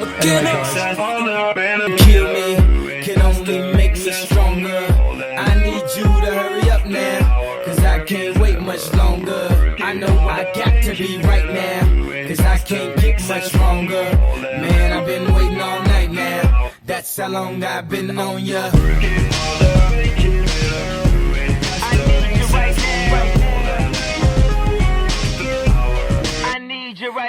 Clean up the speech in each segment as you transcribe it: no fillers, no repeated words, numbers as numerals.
Again, kill me, can only make me stronger. I need you to hurry up now, cause I can't wait much longer. I know I got to be right now, cause I can't get much longer. Man, I've been waiting all night now, that's how long I've been on ya.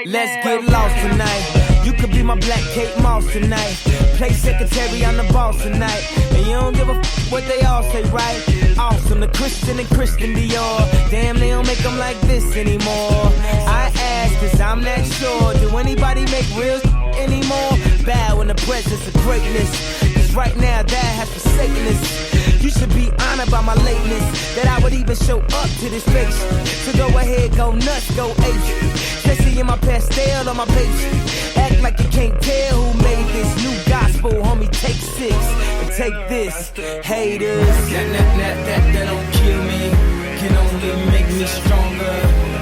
Let's get lost tonight. You could be my black Kate Moss tonight. Play secretary, I'm the boss tonight. And you don't give a what they all say, right? Awesome, the Christian and Christian Dior. Damn, they don't make them like this anymore. I ask, cause I'm not sure. Do anybody make real anymore? Bow in the presence of greatness. Cause right now, that has forsaken us. You should be honored by my lateness, that I would even show up to this place. So go ahead, go nuts, go ape. Especially in my pastel on my page. Act like you can't tell who made this new gospel, homie. Take 6 and take this, haters. That don't kill me, can only make me stronger.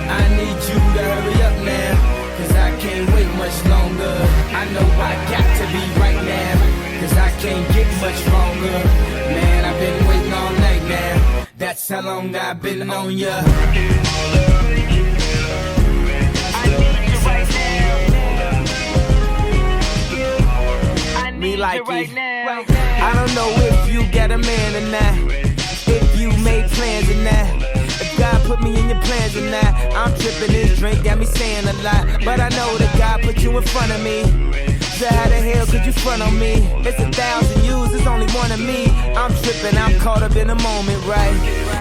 I need you to hurry up now, cause I can't wait much longer. I know I got to be right now, cause I can't get much longer. Man, I've been waiting all night now, that's how long I've been on ya. Me like it. I don't know if you got a man or not, if you made plans or not, if God put me in your plans or not. I'm tripping, this drink got me saying a lot, but I know that God put you in front of me. So how the hell could you front on me? It's 1,000 yous, it's only one of me. I'm tripping, I'm caught up in the moment, right?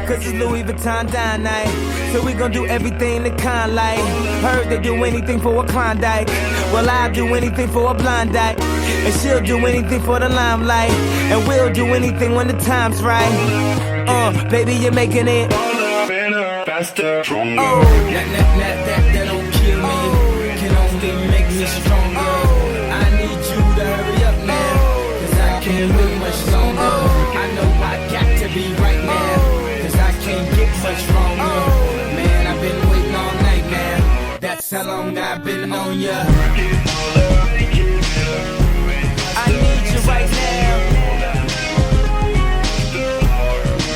Cause it's Louis Vuitton dine night, so we gon' do everything the kind like. Heard they do anything for a Klondike, well I'll do anything for a blind dike. And she'll do anything for the limelight, and we'll do anything when the time's right. Baby, you're making it faster, stronger. That don't kill me, can only make me stronger. I need you to hurry up now, cause I can't wait much longer. I know I got to be right now, cause I can't get much longer. Man, I've been waiting all night now, that's how long I've been on ya. I need you right now,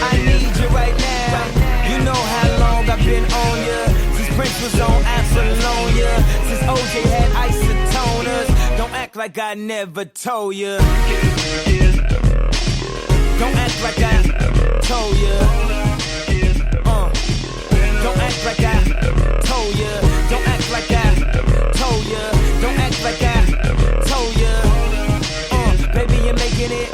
I need you right now. You know how long I've been on ya, since Prince was on Apollonia, since OJ had isotoners. Don't act like I never told ya, don't act like I told ya. Don't act like I told ya, don't act like I told ya, don't act like I told ya. Baby, you're making it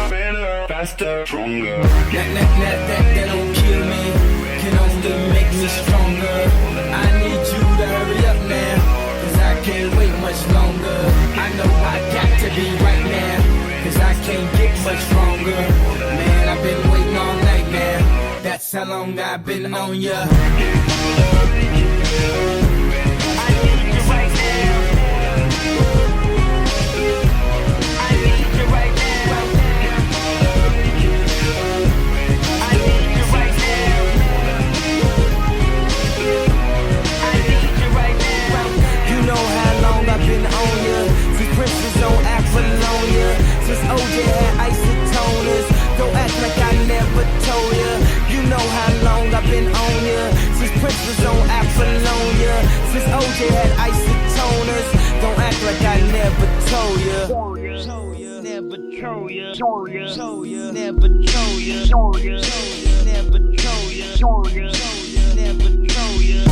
better, faster, stronger. That don't kill me, can only make me stronger. I need you to hurry up now, cause I can't wait much longer. I know I got to be right now, cause I can't get much longer. Man, I've been waiting all night now, that's how long I've been on ya. Since OJ had isotoners, don't act like I never told ya. You know how long I've been on ya, since Prince was on Apollonia, since OJ had isotoners. Don't act like I never told ya. Never told ya. Never told ya. Never told ya. Never told ya. Never told ya.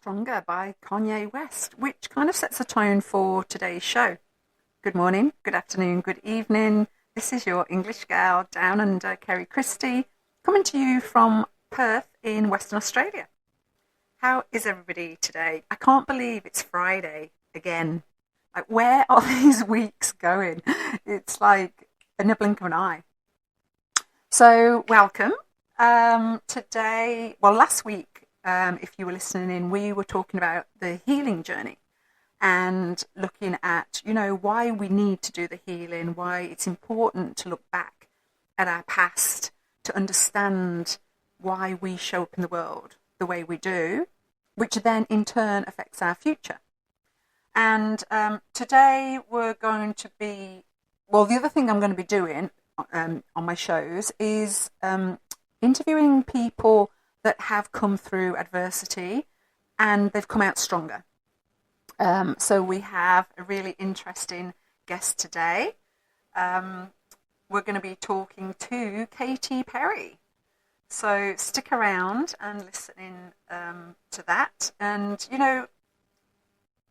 Stronger by Kanye West, which kind of sets the tone for today's show. Good morning, good afternoon, good evening. This is your English gal down under, Kerry Christie, coming to you from Perth in Western Australia. How is everybody today? I can't believe it's Friday again. Like, where are these weeks going? It's like in the blink of an eye. So, welcome. Last week, if you were listening in, we were talking about the healing journey and looking at, why we need to do the healing, why it's important to look back at our past to understand why we show up in the world the way we do, which then in turn affects our future. And today we're going to be, the other thing I'm going to be doing on my shows is interviewing people that have come through adversity and they've come out stronger. So we have a really interesting guest today. We're going to be talking to Katy Perry. So stick around and listen in to that. And,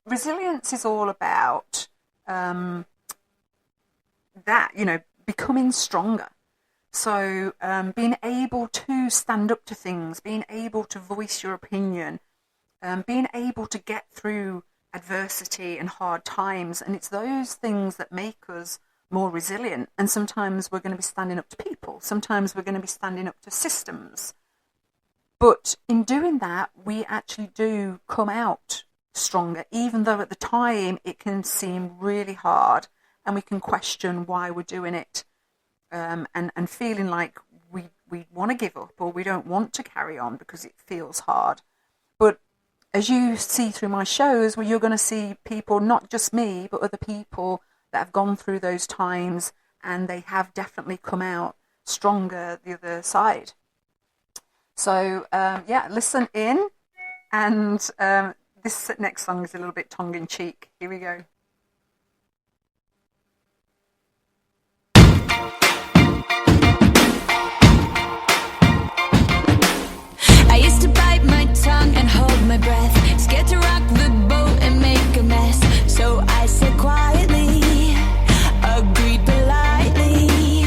resilience is all about becoming stronger. So being able to stand up to things, being able to voice your opinion, being able to get through adversity and hard times. And it's those things that make us more resilient. And sometimes we're going to be standing up to people. Sometimes we're going to be standing up to systems. But in doing that, we actually do come out stronger, even though at the time it can seem really hard and we can question why we're doing it. And feeling like we want to give up or we don't want to carry on because it feels hard. But as you see through my shows, you're going to see people, not just me, but other people that have gone through those times and they have definitely come out stronger the other side. So, listen in. And this next song is a little bit tongue-in-cheek. Here we go. I used to bite my tongue and hold my breath, scared to rock the boat and make a mess. So I said quietly, agreed politely.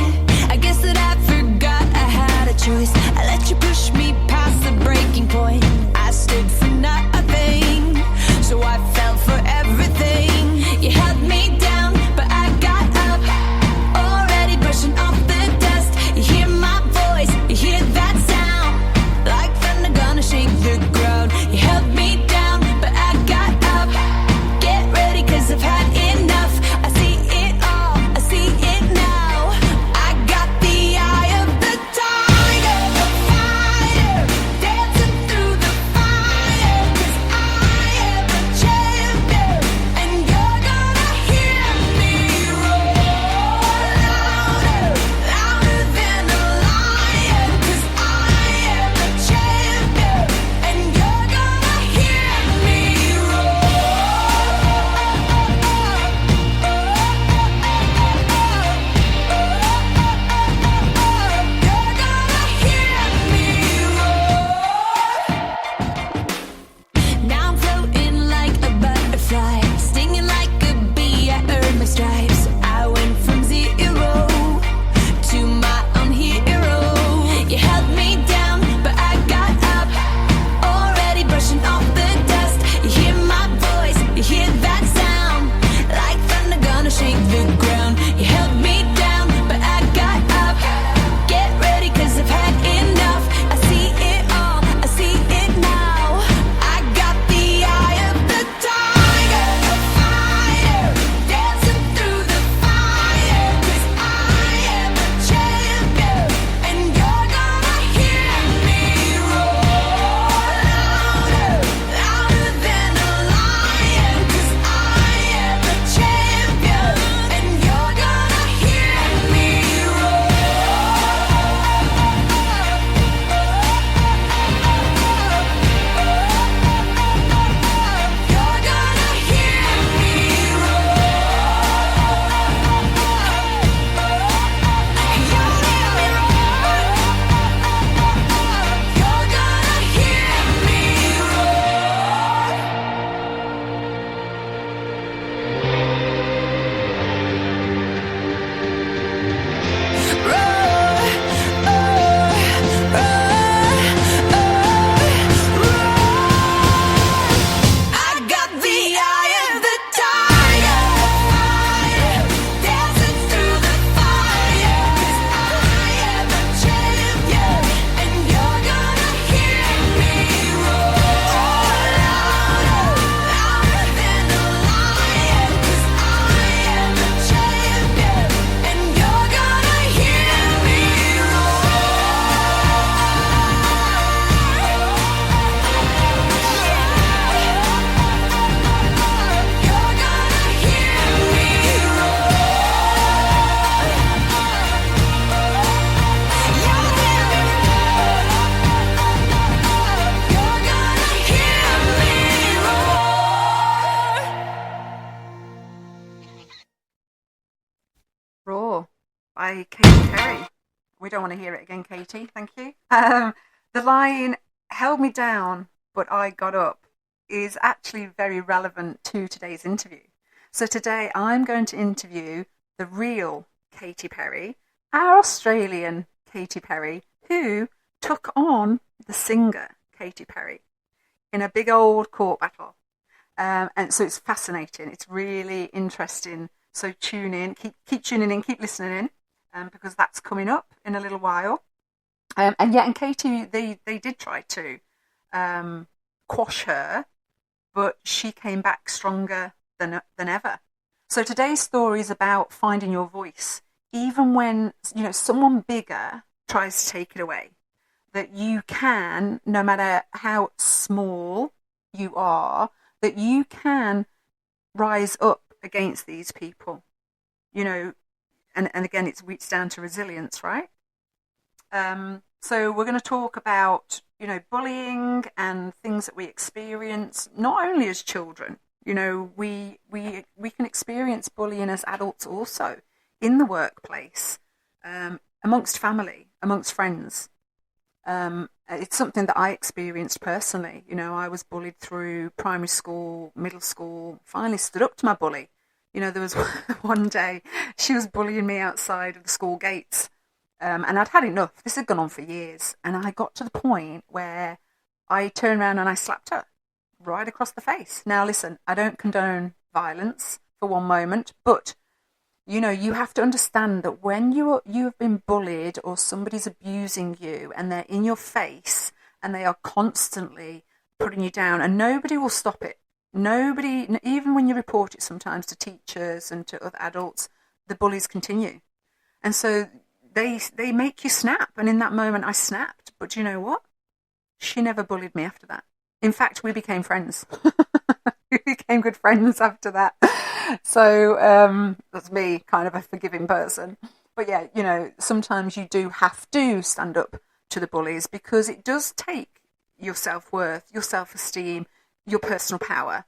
I guess that I forgot I had a choice. I let you push me past the breaking point. I stood for nothing, so I fell for everything. Raw by Katy Perry. We don't want to hear it again, Katie. Thank you. The line, held me down, but I got up, is actually very relevant to today's interview. So today I'm going to interview the real Katy Perry, our Australian Katy Perry, who took on the singer Katy Perry in a big old court battle. And so it's fascinating. It's really interesting. So tune in, keep tuning in, keep listening in, because that's coming up in a little while. And Katie, they did try to quash her, but she came back stronger than ever. So today's story is about finding your voice, even when someone bigger tries to take it away. That you can, no matter how small you are, that you can rise up against these people, and again, it's down to resilience, right? So we're going to talk about, bullying and things that we experience, not only as children. We can experience bullying as adults also, in the workplace, amongst family, amongst friends. It's something that I experienced personally. I was bullied through primary school, middle school, finally stood up to my bully. There was one day she was bullying me outside of the school gates, and I'd had enough. This had gone on for years, and I got to the point where I turned around and I slapped her right across the face. Now listen, I don't condone violence for one moment, but you have to understand that when you have been bullied or somebody's abusing you and they're in your face and they are constantly putting you down and nobody will stop it. Nobody, even when you report it sometimes to teachers and to other adults, the bullies continue. And so they make you snap. And in that moment I snapped. But you know what? She never bullied me after that. In fact, we became friends. We became good friends after that. So that's me, kind of a forgiving person. But yeah, sometimes you do have to stand up to the bullies because it does take your self-worth, your self-esteem, your personal power.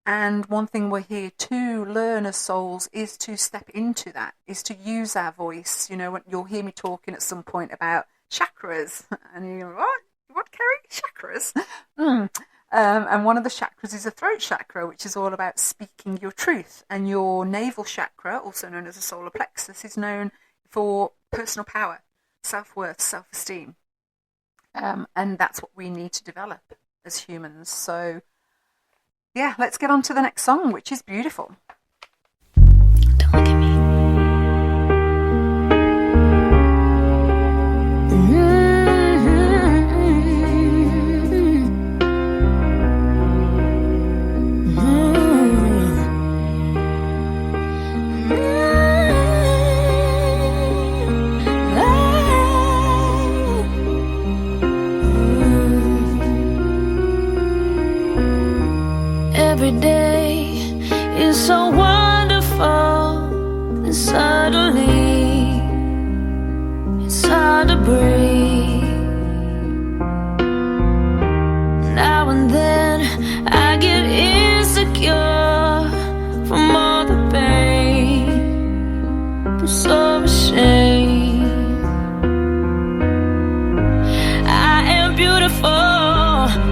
And one thing we're here to learn as souls is to step into that, is to use our voice. You'll hear me talking at some point about chakras. And you're what? What, Kerry? Chakras? And one of the chakras is a throat chakra, which is all about speaking your truth. And your navel chakra, also known as the solar plexus, is known for personal power, self-worth, self-esteem. And that's what we need to develop as humans. So, yeah, let's get on to the next song, which is beautiful. Don't look at me. Every day is so wonderful, and suddenly it's hard to breathe. Now and then I get insecure from all the pain. I'm so ashamed. I am beautiful,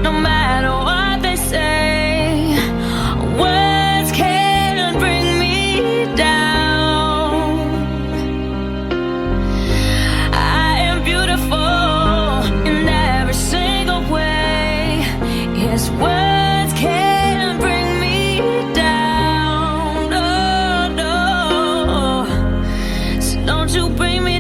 no matter what they say. Words can't bring me down, no, no. So don't you bring me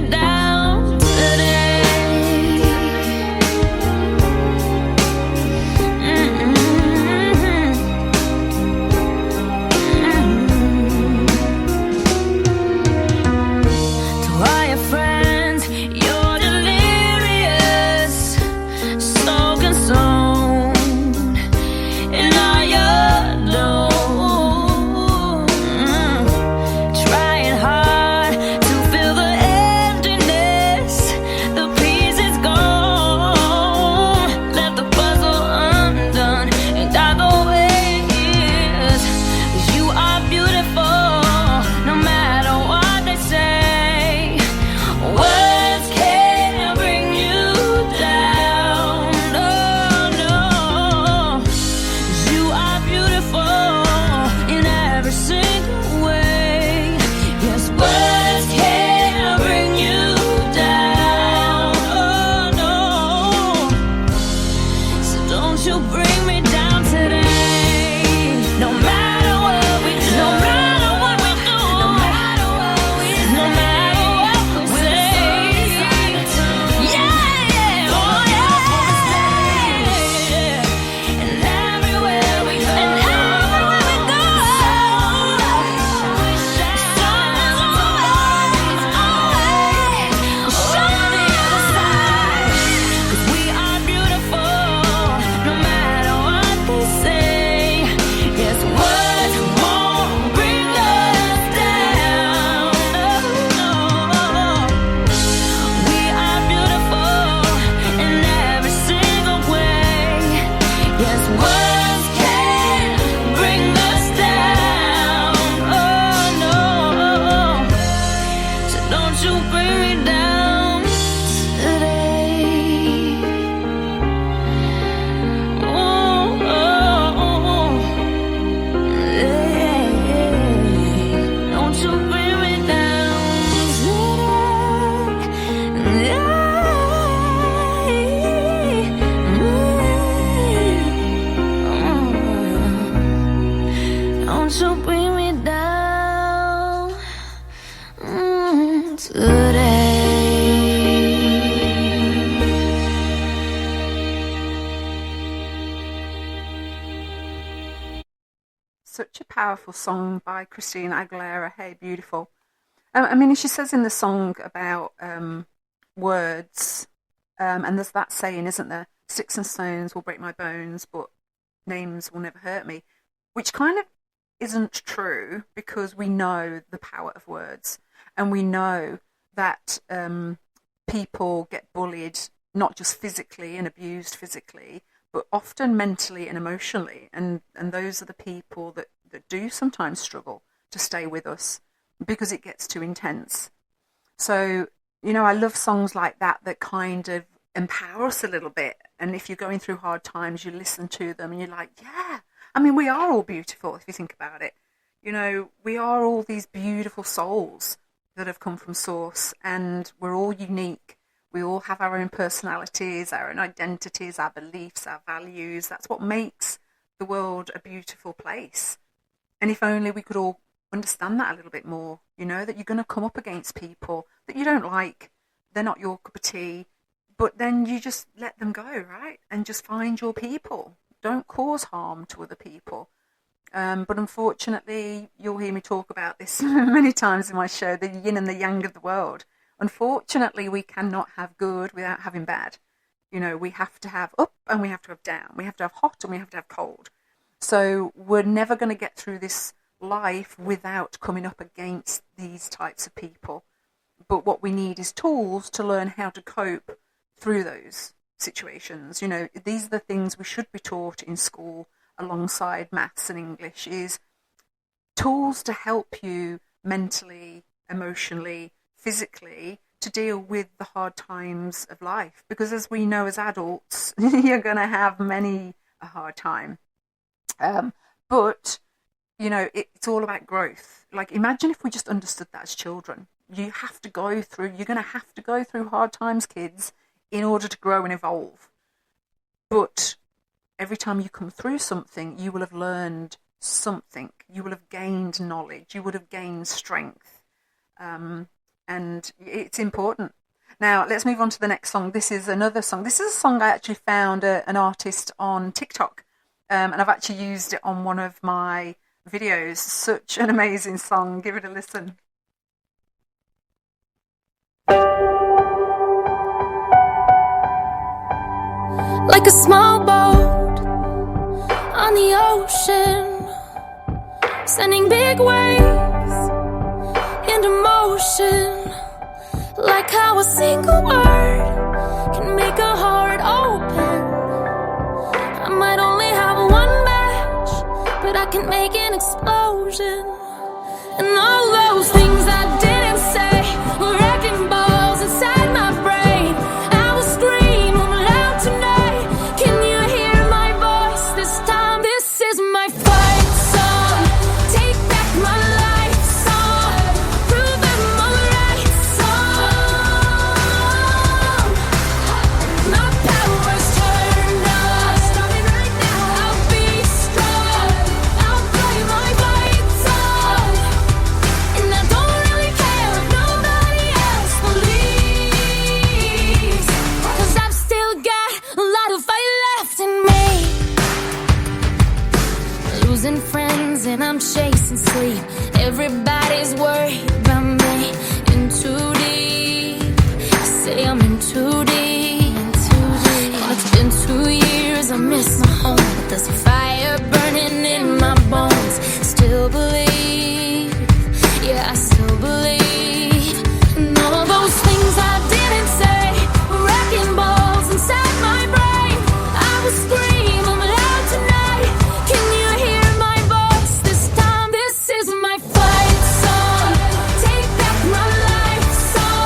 you bring me down today. Oh, oh, oh. Yeah. Don't you bring me down today. Don't you bring me down today. Such a powerful song by Christina Aguilera. Hey, beautiful. I mean, she says in the song about words, and there's that saying, isn't there? Sticks and stones will break my bones, but names will never hurt me, which kind of isn't true, because we know the power of words, and we know that people get bullied, not just physically and abused physically, but often mentally and emotionally, and those are the people that do sometimes struggle to stay with us because it gets too intense. So, you know, I love songs like that kind of empower us a little bit. And if you're going through hard times, you listen to them and you're like, yeah, I mean, we are all beautiful if you think about it. You know, we are all these beautiful souls that have come from source, and we're all unique. We all have our own personalities, our own identities, our beliefs, our values. That's what makes the world a beautiful place. And if only we could all understand that a little bit more, you know, that you're going to come up against people that you don't like, they're not your cup of tea, but then you just let them go, right? And just find your people. Don't cause harm to other people. But unfortunately, you'll hear me talk about this many times in my show, the yin and the yang of the world. Unfortunately, we cannot have good without having bad. You know, we have to have up and we have to have down. We have to have hot and we have to have cold. So we're never going to get through this life without coming up against these types of people. But what we need is tools to learn how to cope through those situations. You know, these are the things we should be taught in school alongside maths and English, is tools to help you mentally, emotionally, physically, to deal with the hard times of life. Because as we know as adults, you're going to have many a hard time. But, you know, it's all about growth. Like, imagine if we just understood that as children. You're going to have to go through hard times, kids, in order to grow and evolve. But every time you come through something, you will have learned something. You will have gained knowledge. You would have gained strength. And it's important. Now, let's move on to the next song. This is another song. This is a song I actually found an artist on TikTok. And I've actually used it on one of my videos. Such an amazing song. Give it a listen. Like a small boat on the ocean, sending big waves into motion. Like how a single word can make a heart open. I might only have one match, but I can make an explosion. And all those things I didn't say were wrecking balls inside my brain. I will scream loud tonight. Can you hear my voice this time? This is my fight song. Take back my life song. Prove I'm alright song. My power's turned on. Starting right now. I'll be strong. I'll play my fight song. And I don't really care if nobody else believes, 'cause I've still got a lot of fight left in me. Losing friends and I'm chasing sleep. Everybody's worried about me. In too deep. Say I'm in too deep. And it's been 2 years, I miss my home, but there's a fire burning in my bones. Still believe, yeah, I still believe. And all those things I didn't say were wrecking balls inside my brain. I will scream loud tonight. Can you hear my voice this time? This is my fight song. Take back my life song.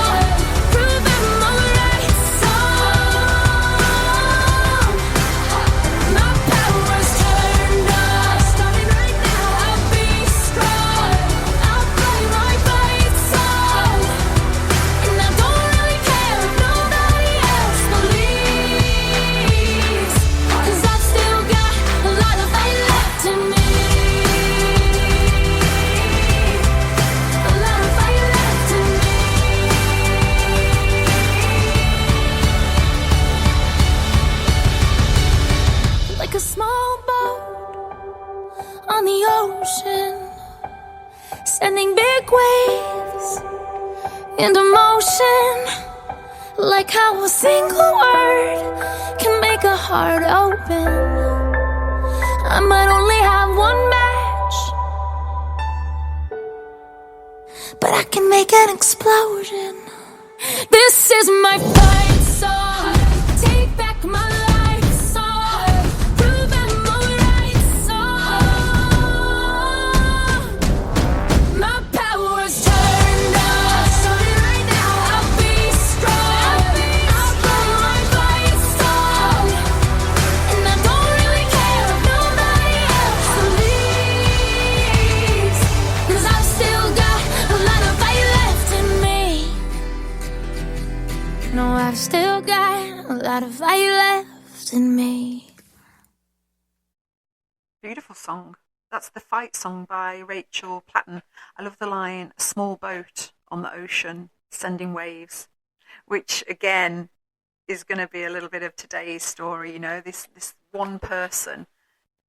into motion, like how a single word can make a heart open. I might only have one match, but I can make an explosion. This is my fight song. Take back my life song. Prove I'm alright song. My power's turned on. Starting right now. I'll be strong. I'll play my fight song. And I don't really care if nobody else believes. 'Cause I've still got a lot of fight left in me. No, I've still got a lot of fire left in me. Beautiful song. That's the Fight Song by Rachel Platten. I love the line, "A small boat on the ocean, sending waves," which again is going to be a little bit of today's story. You know, this one person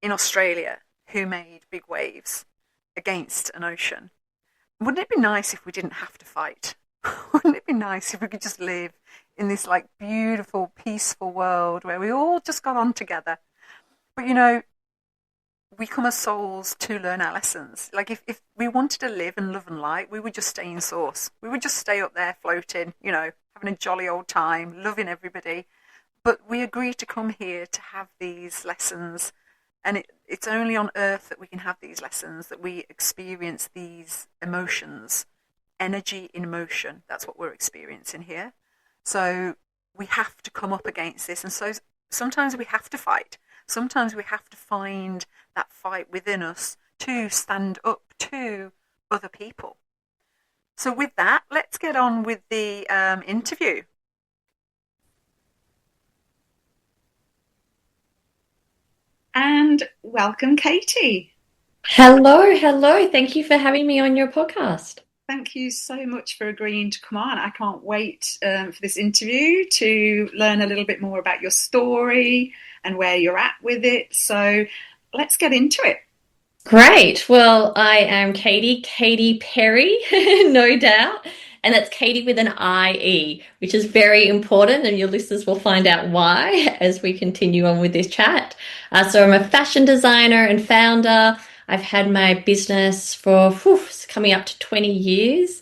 in Australia who made big waves against an ocean. Wouldn't it be nice if we didn't have to fight? Wouldn't it be nice if we could just live in this like beautiful, peaceful world where we all just got on together? But you know, we come as souls to learn our lessons. Like if we wanted to live and love and light, we would just stay in source. We would just stay up there floating, you know, having a jolly old time, loving everybody. But we agreed to come here to have these lessons. And it's only on earth that we can have these lessons, that we experience these emotions. Energy in motion, that's what we're experiencing here. So we have to come up against this, and so sometimes we have to fight. Sometimes we have to find that fight within us to stand up to other people. So with that, let's get on with the interview. And welcome, Katie. Hello. Thank you for having me on your podcast. Thank you so much for agreeing to come on. I can't wait for this interview to learn a little bit more about your story and where you're at with it. So let's get into it. Great. Well, I am Katie Perry, no doubt. And that's Katie with an I-E, which is very important, and your listeners will find out why as we continue on with this chat. So I'm a fashion designer and founder. I've had my business for coming up to 20 years,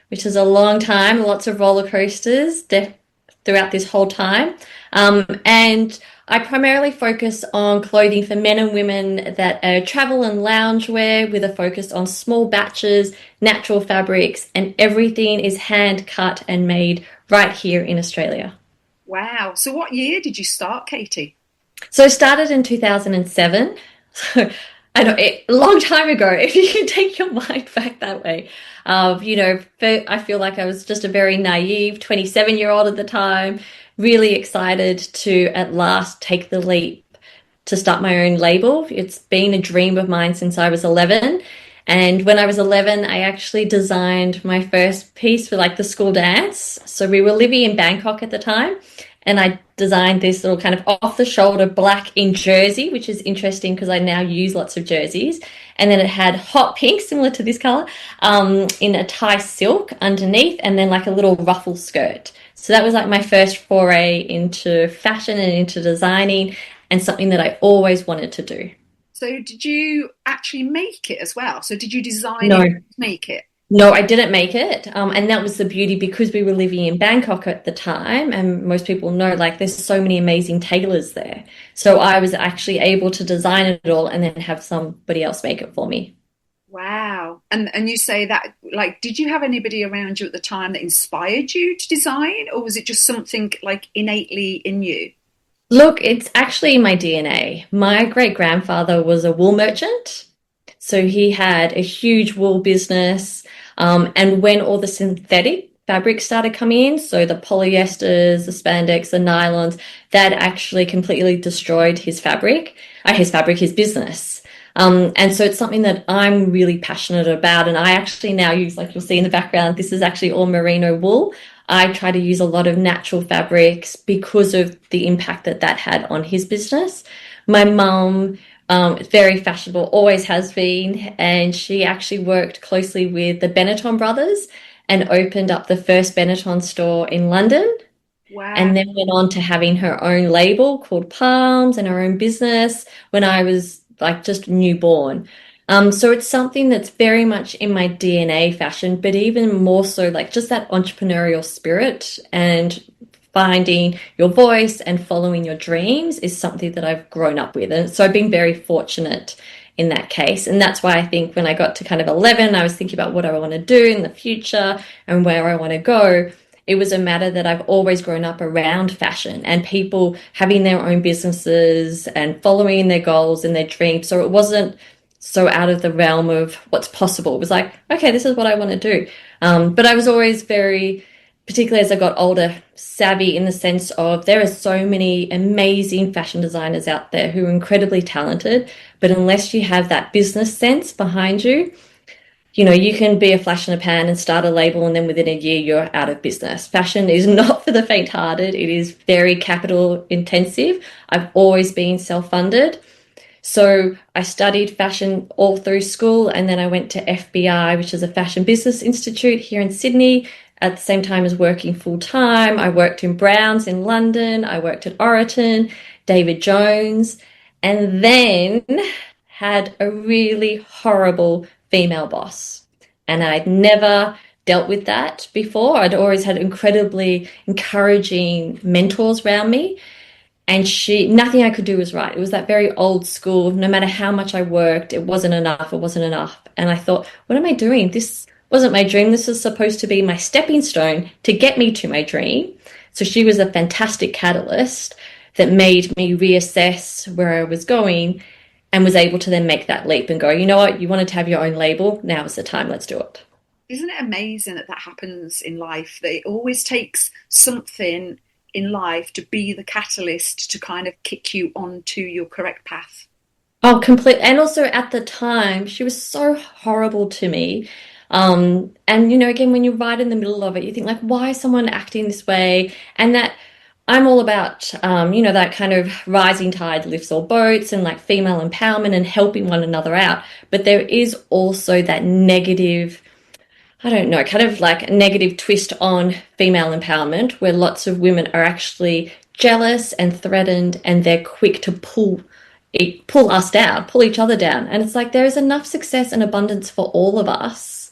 which is a long time, lots of roller coasters throughout this whole time. And I primarily focus on clothing for men and women that are travel and loungewear, with a focus on small batches, natural fabrics, and everything is hand cut and made right here in Australia. Wow. So what year did you start, Katie? So I started in 2007. So I know, a long time ago, if you can take your mind back that way. I feel like I was just a very naive 27-year-old at the time, really excited to at last take the leap to start my own label. It's been a dream of mine since I was 11. And when I was 11, I actually designed my first piece for like the school dance. So we were living in Bangkok at the time. And I designed this little kind of off-the-shoulder black in jersey, which is interesting because I now use lots of jerseys. And then it had hot pink, similar to this color, in a Thai silk underneath, and then like a little ruffle skirt. So that was like my first foray into fashion and into designing, and something that I always wanted to do. So did you actually make it as well? So did you design No. it and make it? No, I didn't make it. And that was the beauty, because we were living in Bangkok at the time, and most people know, like, there's so many amazing tailors there. So I was actually able to design it all and then have somebody else make it for me. Wow. And you say that, like, did you have anybody around you at the time that inspired you to design, or was it just something like innately in you? Look, it's actually in my DNA. My great-grandfather was a wool merchant. So he had a huge wool business. And when all the synthetic fabrics started coming in, so the polyesters, the spandex, the nylons, that actually completely destroyed his business. And so it's something that I'm really passionate about. And I actually now use, like you'll see in the background, this is actually all merino wool. I try to use a lot of natural fabrics because of the impact that had on his business. My mum, very fashionable, always has been, and she actually worked closely with the Benetton brothers, and opened up the first Benetton store in London, Wow. and then went on to having her own label called Palms and her own business when I was like just newborn. So it's something that's very much in my DNA, fashion, but even more so like just that entrepreneurial spirit and finding your voice and following your dreams is something that I've grown up with. And so I've been very fortunate in that case. And that's why I think when I got to kind of 11, I was thinking about what I want to do in the future and where I want to go. It was a matter that I've always grown up around fashion and people having their own businesses and following their goals and their dreams. So it wasn't so out of the realm of what's possible. It was like, okay, this is what I want to do. But I was always very, particularly as I got older, savvy in the sense of there are so many amazing fashion designers out there who are incredibly talented, but unless you have that business sense behind you, you know, you can be a flash in a pan and start a label and then within a year you're out of business. Fashion is not for the faint-hearted. It is very capital intensive. I've always been self-funded. So I studied fashion all through school, and then I went to FBI, which is a fashion business institute here in Sydney, at the same time as working full-time. I worked in Browns in London. I worked at Oroton, David Jones, and then had a really horrible female boss. And I'd never dealt with that before. I'd always had incredibly encouraging mentors around me. And nothing I could do was right. It was that very old school, no matter how much I worked, it wasn't enough, it wasn't enough. And I thought, what am I doing? This wasn't my dream. This is supposed to be my stepping stone to get me to my dream. So she was a fantastic catalyst that made me reassess where I was going and was able to then make that leap and go, you know what, you wanted to have your own label, now is the time, let's do it. Isn't it amazing that that happens in life? That it always takes something in life to be the catalyst to kind of kick you onto your correct path. Oh, complete. And also at the time, she was so horrible to me. And, you know, again, when you're right in the middle of it, you think like, why is someone acting this way? And that I'm all about, you know, that kind of rising tide lifts all boats and like female empowerment and helping one another out. But there is also that negative, I don't know, kind of like a negative twist on female empowerment where lots of women are actually jealous and threatened and they're quick to pull us down, pull each other down. And it's like there is enough success and abundance for all of us.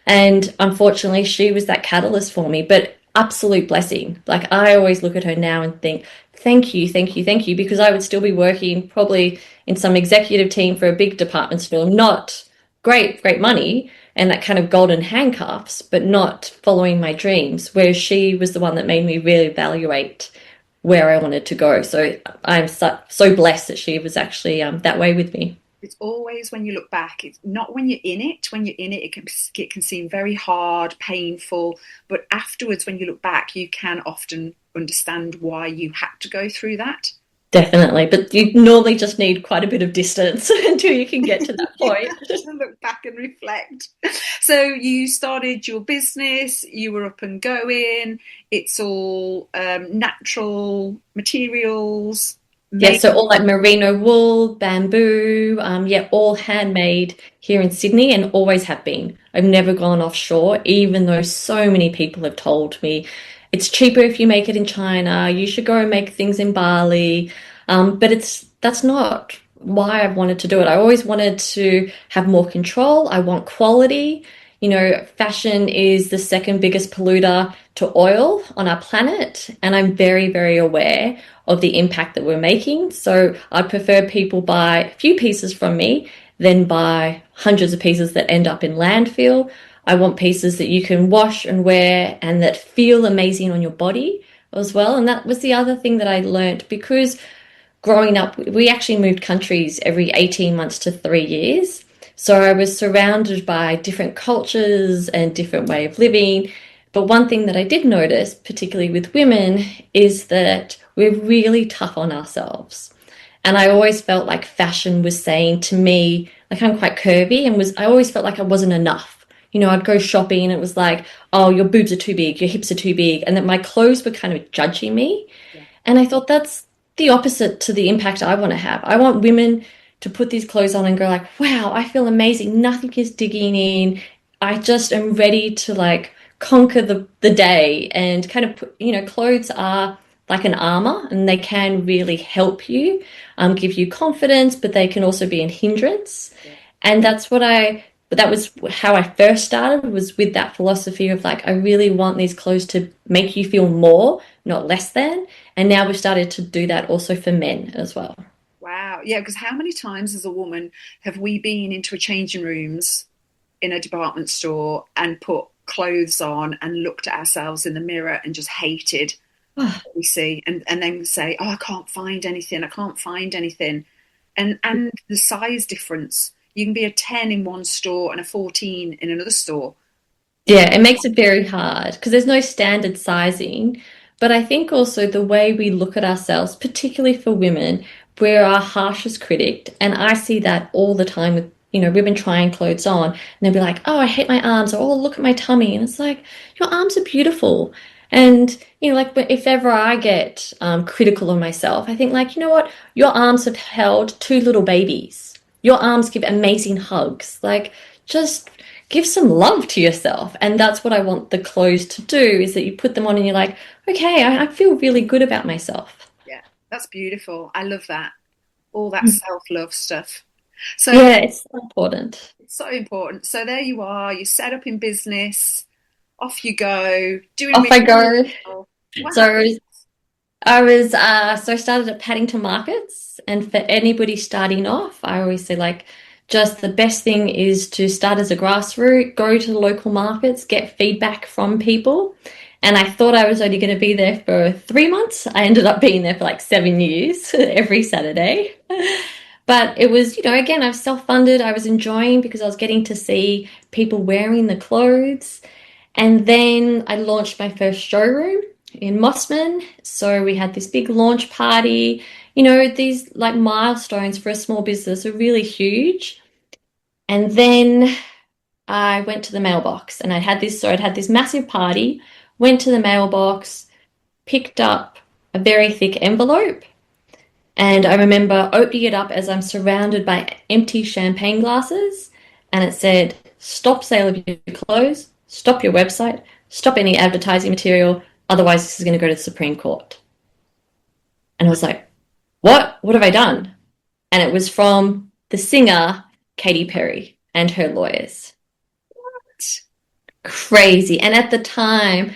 And unfortunately, she was that catalyst for me, but absolute blessing. Like I always look at her now and think, thank you, thank you, thank you, because I would still be working probably in some executive team for a big department store, not great money and that kind of golden handcuffs, but not following my dreams, whereas she was the one that made me really evaluate where I wanted to go. So I'm so blessed that she was actually that way with me. It's always when you look back, it's not when you're in it. When you're in it, it can seem very hard, painful, but afterwards, when you look back, you can often understand why you had to go through that. Definitely, but you normally just need quite a bit of distance until you can get to that point. Just look back and reflect. So you started your business, you were up and going, it's all natural materials. Yeah, so all like merino wool, bamboo, all handmade here in Sydney and always have been. I've never gone offshore, even though so many people have told me it's cheaper if you make it in China, you should go and make things in Bali. But that's not why I've wanted to do it. I always wanted to have more control. I want quality. You know, fashion is the second biggest polluter to oil on our planet, and I'm very, very aware of the impact that we're making. So I prefer people buy a few pieces from me than buy hundreds of pieces that end up in landfill. I want pieces that you can wash and wear and that feel amazing on your body as well. And that was the other thing that I learned, because growing up, we actually moved countries every 18 months to 3 years. So I was surrounded by different cultures and different way of living. But one thing that I did notice, particularly with women, is that we're really tough on ourselves. And I always felt like fashion was saying to me, like I'm quite curvy, and I always felt like I wasn't enough. You know, I'd go shopping and it was like, oh, your boobs are too big, your hips are too big. And that my clothes were kind of judging me. Yeah. And I thought that's the opposite to the impact I want to have. I want women to put these clothes on and go like, wow, I feel amazing. Nothing is digging in. I just am ready to like conquer the day and kind of put, clothes are like an armor and they can really help you, give you confidence, but they can also be a hindrance. And that was how I first started, was with that philosophy of like, I really want these clothes to make you feel more, not less than. And now we've started to do that also for men as well. Wow. Yeah, because how many times as a woman have we been into a changing rooms in a department store and put clothes on and looked at ourselves in the mirror and just hated what we see, and then say, "Oh, I can't find anything. I can't find anything." And the size difference. You can be a 10 in one store and a 14 in another store. Yeah, it makes it very hard because there's no standard sizing. But I think also the way we look at ourselves, particularly for women, we're our harshest critic. And I see that all the time with, women trying clothes on and they'll be like, oh, I hate my arms, or oh, look at my tummy. And it's like, your arms are beautiful. And, like if ever I get critical of myself, I think like, you know what? Your arms have held two little babies. Your arms give amazing hugs. Like, just give some love to yourself. And that's what I want the clothes to do, is that you put them on and you're like, okay, I feel really good about myself. Yeah, that's beautiful. I love that. All that self-love stuff. So Yeah, it's so important. it's so important. So there you are, you set up in business, off you go, doing Off really I go. well. What So happened? I started at Paddington Markets, and for anybody starting off, I always say like, just the best thing is to start as a grassroots, go to the local markets, get feedback from people. And I thought I was only going to be there for 3 months. I ended up being there for like 7 years, every Saturday. But it was, again, I was self-funded. I was enjoying because I was getting to see people wearing the clothes. And then I launched my first showroom in Mossman. So we had this big launch party. These like milestones for a small business are really huge. And then I went to the mailbox and I'd had this massive party, went to the mailbox, picked up a very thick envelope. And I remember opening it up as I'm surrounded by empty champagne glasses. And it said, stop sale of your clothes, stop your website, stop any advertising material. Otherwise, this is going to go to the Supreme Court. And I was like, what? What have I done? And it was from the singer, Katy Perry, and her lawyers. Crazy. And at the time,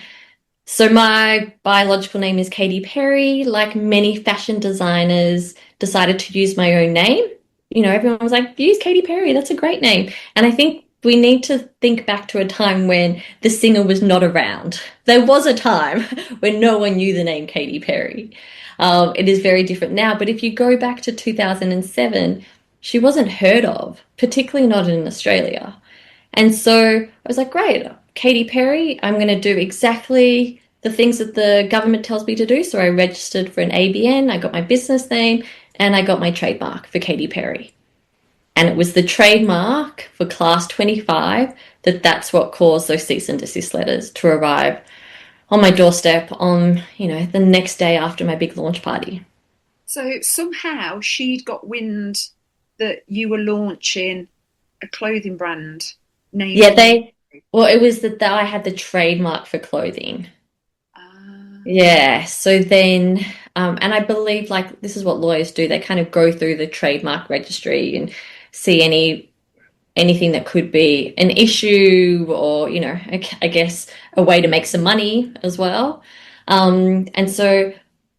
so my biological name is Katy Perry. Like many fashion designers, decided to use my own name. Everyone was like, use Katy Perry. That's a great name. And I think we need to think back to a time when the singer was not around. There was a time when no one knew the name Katy Perry. It is very different now. But if you go back to 2007, she wasn't heard of, particularly not in Australia. And so I was like, great, Katy Perry, I'm going to do exactly the things that the government tells me to do. So I registered for an ABN, I got my business name, and I got my trademark for Katy Perry. And it was the trademark for class 25 that's what caused those cease and desist letters to arrive on my doorstep on, the next day after my big launch party. So somehow she'd got wind that you were launching a clothing brand named. Yeah, it was that I had the trademark for clothing. Yeah, so then, and I believe like this is what lawyers do. They kind of go through the trademark registry and see anything that could be an issue or, I guess a way to make some money as well. And so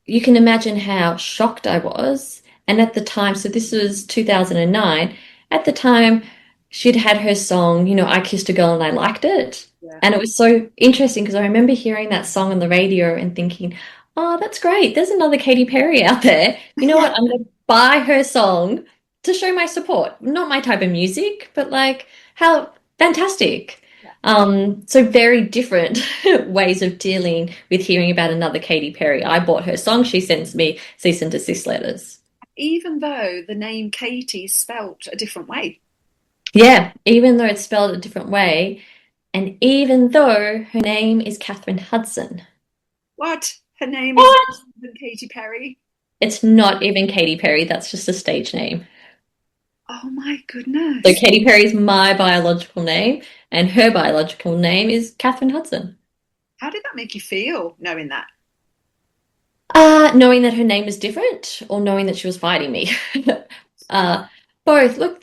you can imagine how shocked I was. And at the time, so this was 2009, at the time, she'd had her song, I Kissed a Girl and I Liked It. Yeah. And it was so interesting because I remember hearing that song on the radio and thinking, oh, that's great. There's another Katy Perry out there. You know what? I'm going to buy her song to show my support. Not my type of music, but like how fantastic. So very different ways of dealing with hearing about another Katy Perry. I bought her song. She sends me cease and desist letters. Even though the name Katie is spelt a different way. Yeah, even though it's spelled a different way, and even though her name is Catherine Hudson. What? Her name What? is Katy Perry? It's not even Katy Perry. That's just a stage name. Oh my So goodness. Katy Perry is my biological name, and her biological name is Catherine Hudson. How did that make you feel knowing that? Knowing that her name is different, or knowing that she was fighting me. uh, Both. Look,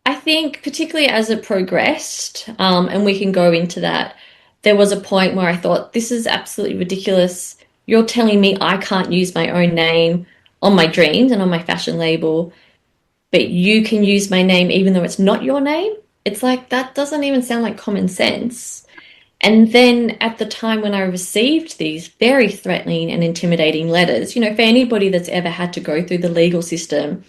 I think particularly as it progressed, and we can go into that, there was a point where I thought, this is absolutely ridiculous. You're telling me I can't use my own name on my dreams and on my fashion label, but you can use my name even though it's not your name. It's like, that doesn't even sound like common sense. And then at the time when I received these very threatening and intimidating letters, for anybody that's ever had to go through the legal system,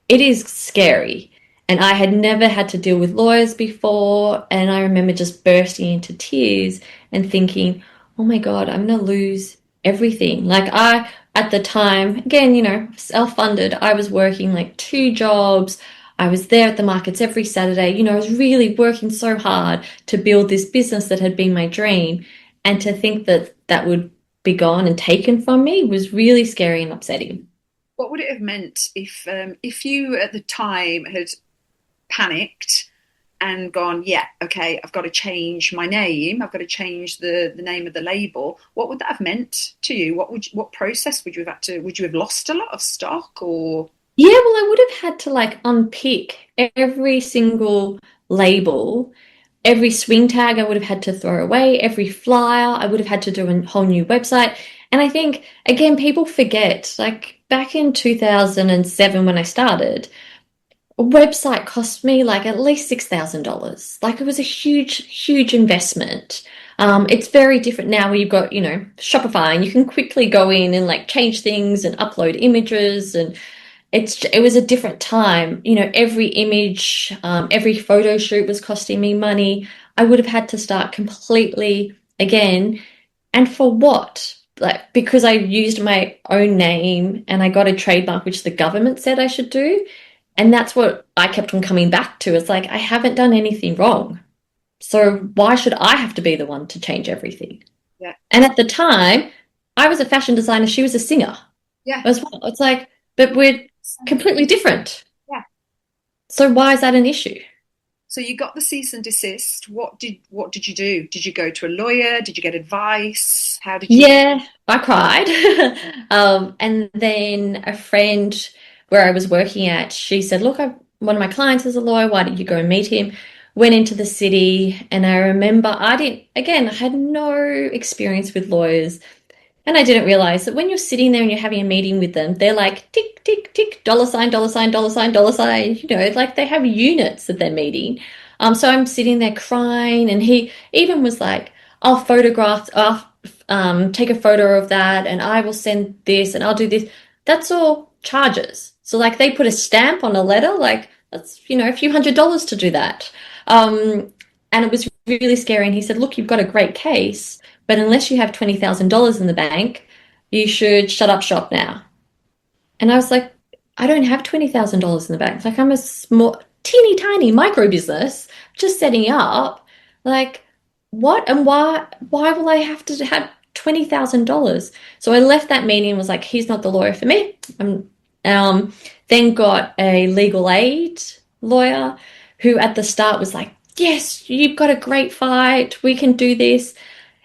it is scary. And I had never had to deal with lawyers before. And I remember just bursting into tears and thinking, oh my God, I'm going to lose everything. At the time, again, self-funded, I was working like 2 jobs. I was there at the markets every Saturday. I was really working so hard to build this business that had been my dream. And to think that that would be gone and taken from me was really scary and upsetting. What would it have meant if you at the time had panicked and gone, yeah, okay, I've got to change my name, I've got to change the name of the label? What would that have meant to you? What process would you have had to? Would you have lost a lot of stock or? Yeah, well, I would have had to like unpick every single label, every swing tag I would have had to throw away, every flyer, I would have had to do a whole new website. And I think, again, people forget, like back in 2007 when I started, a website cost me like at least $6,000. Like it was a huge, huge investment. It's very different now where you've got, Shopify and you can quickly go in and like change things and upload images, and it was a different time. Every image, every photo shoot was costing me money. I would have had to start completely again. And for what? Like, because I used my own name and I got a trademark, which the government said I should do. And that's what I kept on coming back to. It's like, I haven't done anything wrong. So why should I have to be the one to change everything? Yeah, And at the time, I was a fashion designer. She was a singer yeah, as well. It's like, but we're completely different. yeah. So why is that an issue? So you got the cease and desist. What did you do? Did you go to a lawyer? Did you get advice? How did you? Yeah, I cried. And then a friend where I was working at, she said, look, one of my clients is a lawyer. Why don't you go and meet him? Went into the city. And I remember I had no experience with lawyers. And I didn't realize that when you're sitting there and you're having a meeting with them, they're like tick, tick, tick, dollar sign, dollar sign, dollar sign, dollar sign. Like they have units that they're meeting. So I'm sitting there crying, and he even was like, I'll take a photo of that, and I will send this, and I'll do this. That's all charges. So like they put a stamp on a letter, like that's a few $100s to do that. And it was really scary. And he said, look, you've got a great case, but unless you have $20,000 in the bank, you should shut up shop now. And I was like, I don't have $20,000 in the bank. Like I'm a small, teeny tiny micro business just setting up. Like what and why will I have to have $20,000? So I left that meeting and was like, he's not the lawyer for me. Then got a legal aid lawyer who at the start was like, yes, you've got a great fight. We can do this.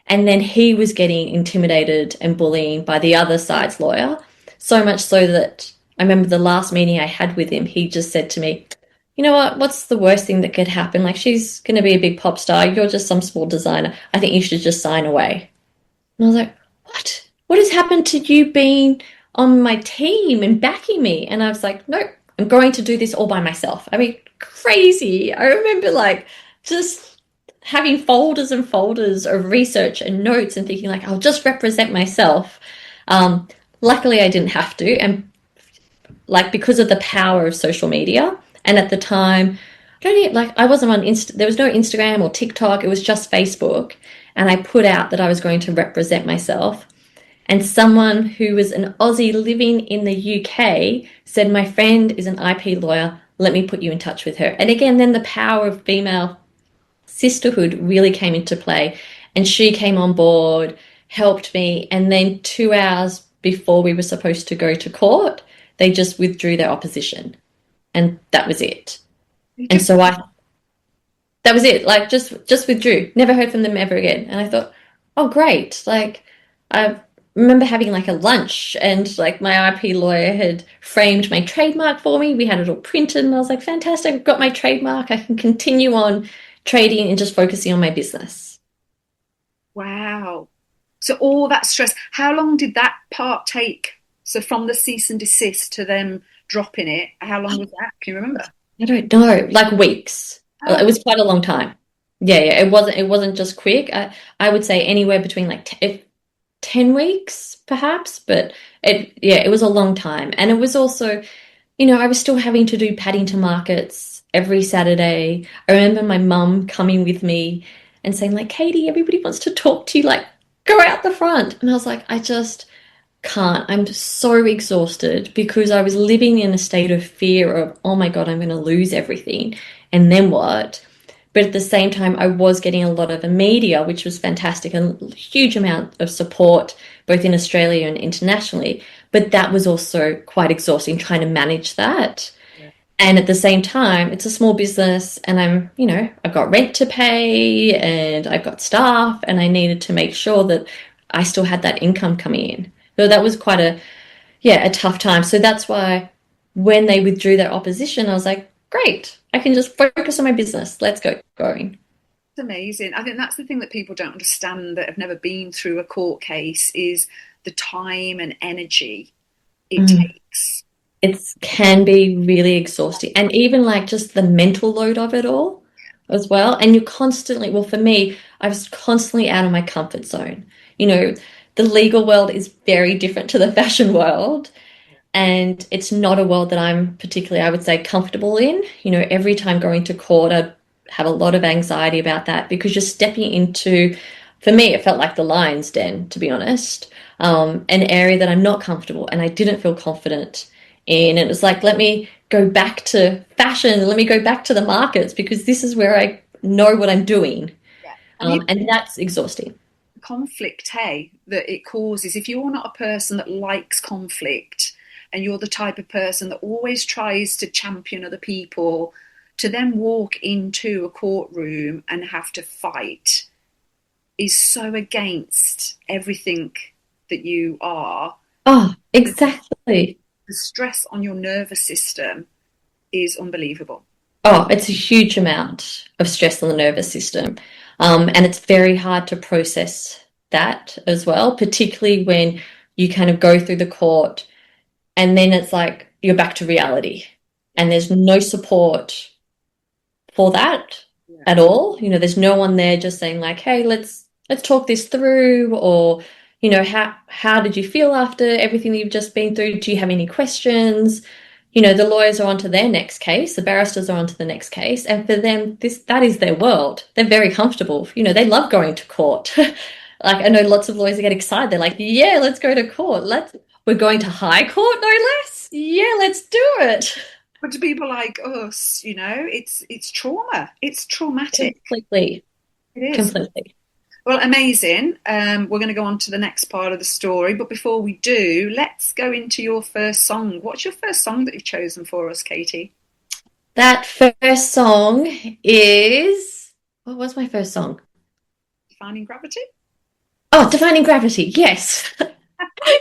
And then he was getting intimidated and bullying by the other side's lawyer, so much so that I remember the last meeting I had with him, he just said to me, you know what, what's the worst thing that could happen? Like, she's going to be a big pop star. You're just some small designer. I think you should just sign away. And I was like, what? What has happened to you being on my team and backing me? And I was like, nope, I'm going to do this all by myself. I mean, crazy. I remember like just having folders and folders of research and notes and thinking like, I'll just represent myself. Luckily, I didn't have to. And like, because of the power of social media, and at the time, I wasn't on there was no Instagram or TikTok. It was just Facebook. And I put out that I was going to represent myself. And someone who was an Aussie living in the UK said, my friend is an IP lawyer. Let me put you in touch with her. And again, then the power of female sisterhood really came into play. And she came on board, helped me. And then 2 hours before we were supposed to go to court, they just withdrew their opposition. And that was it. You And just, so that was it. Like just withdrew. Never heard from them ever again. And I thought, oh great. Like I remember having like a lunch and like my IP lawyer had framed my trademark for me. We had it all printed and I was like, fantastic, I've got my trademark. I can continue on trading and just focusing on my business. wow. So all that stress, how long did that part take? So from the cease and desist to them dropping it, how long was that? Can you remember? I don't know, like weeks. Oh, It was quite a long time. Yeah, yeah. It wasn't just quick. I would say anywhere between like t 10 weeks perhaps, but it was a long time. And it was also, I was still having to do Paddington markets every Saturday. I remember my mum coming with me and saying like, Katie, everybody wants to talk to you, like go out the front. And I was like, I just can't. I'm so exhausted because I was living in a state of fear of, oh my God, I'm going to lose everything. And then what? But at the same time, I was getting a lot of the media, which was fantastic, and a huge amount of support, both in Australia and internationally. But that was also quite exhausting trying to manage that. yeah. And at the same time, it's a small business, and I've got rent to pay and I've got staff, and I needed to make sure that I still had that income coming in. So that was quite a tough time. So that's why when they withdrew their opposition, I was like, great, I can just focus on my business. Let's go going. It's amazing. I think that's the thing that people don't understand that have never been through a court case is the time and energy it Mm. takes. It can be really exhausting. And even like just the mental load of it all as well. And you're constantly, well, for me, I was constantly out of my comfort zone. You know, the legal world is very different to the fashion world. And it's not a world that I'm particularly, I would say, comfortable in. Every time going to court, I'd have a lot of anxiety about that because you're stepping into, for me, it felt like the lion's den, to be honest, an area that I'm not comfortable and I didn't feel confident in. It was like, let me go back to fashion, let me go back to the markets because this is where I know what I'm doing. Yeah. And And that's exhausting. conflict, hey, that it causes, if you're not a person that likes conflict and you're the type of person that always tries to champion other people, to then walk into a courtroom and have to fight is so against everything that you are. Oh, The, exactly. the stress on your nervous system is unbelievable. Oh, it's a huge amount of stress on the nervous system. And it's very hard to process that as well, particularly when you kind of go through the court and then it's like you're back to reality and there's no support for that Yeah. at all. There's no one there just saying like, hey, let's talk this through, or how did you feel after everything you've just been through? Do you have any questions? The lawyers are on to their next case, the barristers are on to the next case, and for them that is their world. They're very comfortable. They love going to court. Like I know lots of lawyers that get excited. They're like, yeah, let's go to court. We're going to high court, no less. Yeah, let's do it. But to people like us, it's trauma. It's traumatic. Completely. It is. Completely. Well, amazing. We're going to go on to the next part of the story. But before we do, let's go into your first song. What's your first song that you've chosen for us, Katie? That first song is, what was my first song? Defining Gravity? Oh, Defining Gravity. Yes.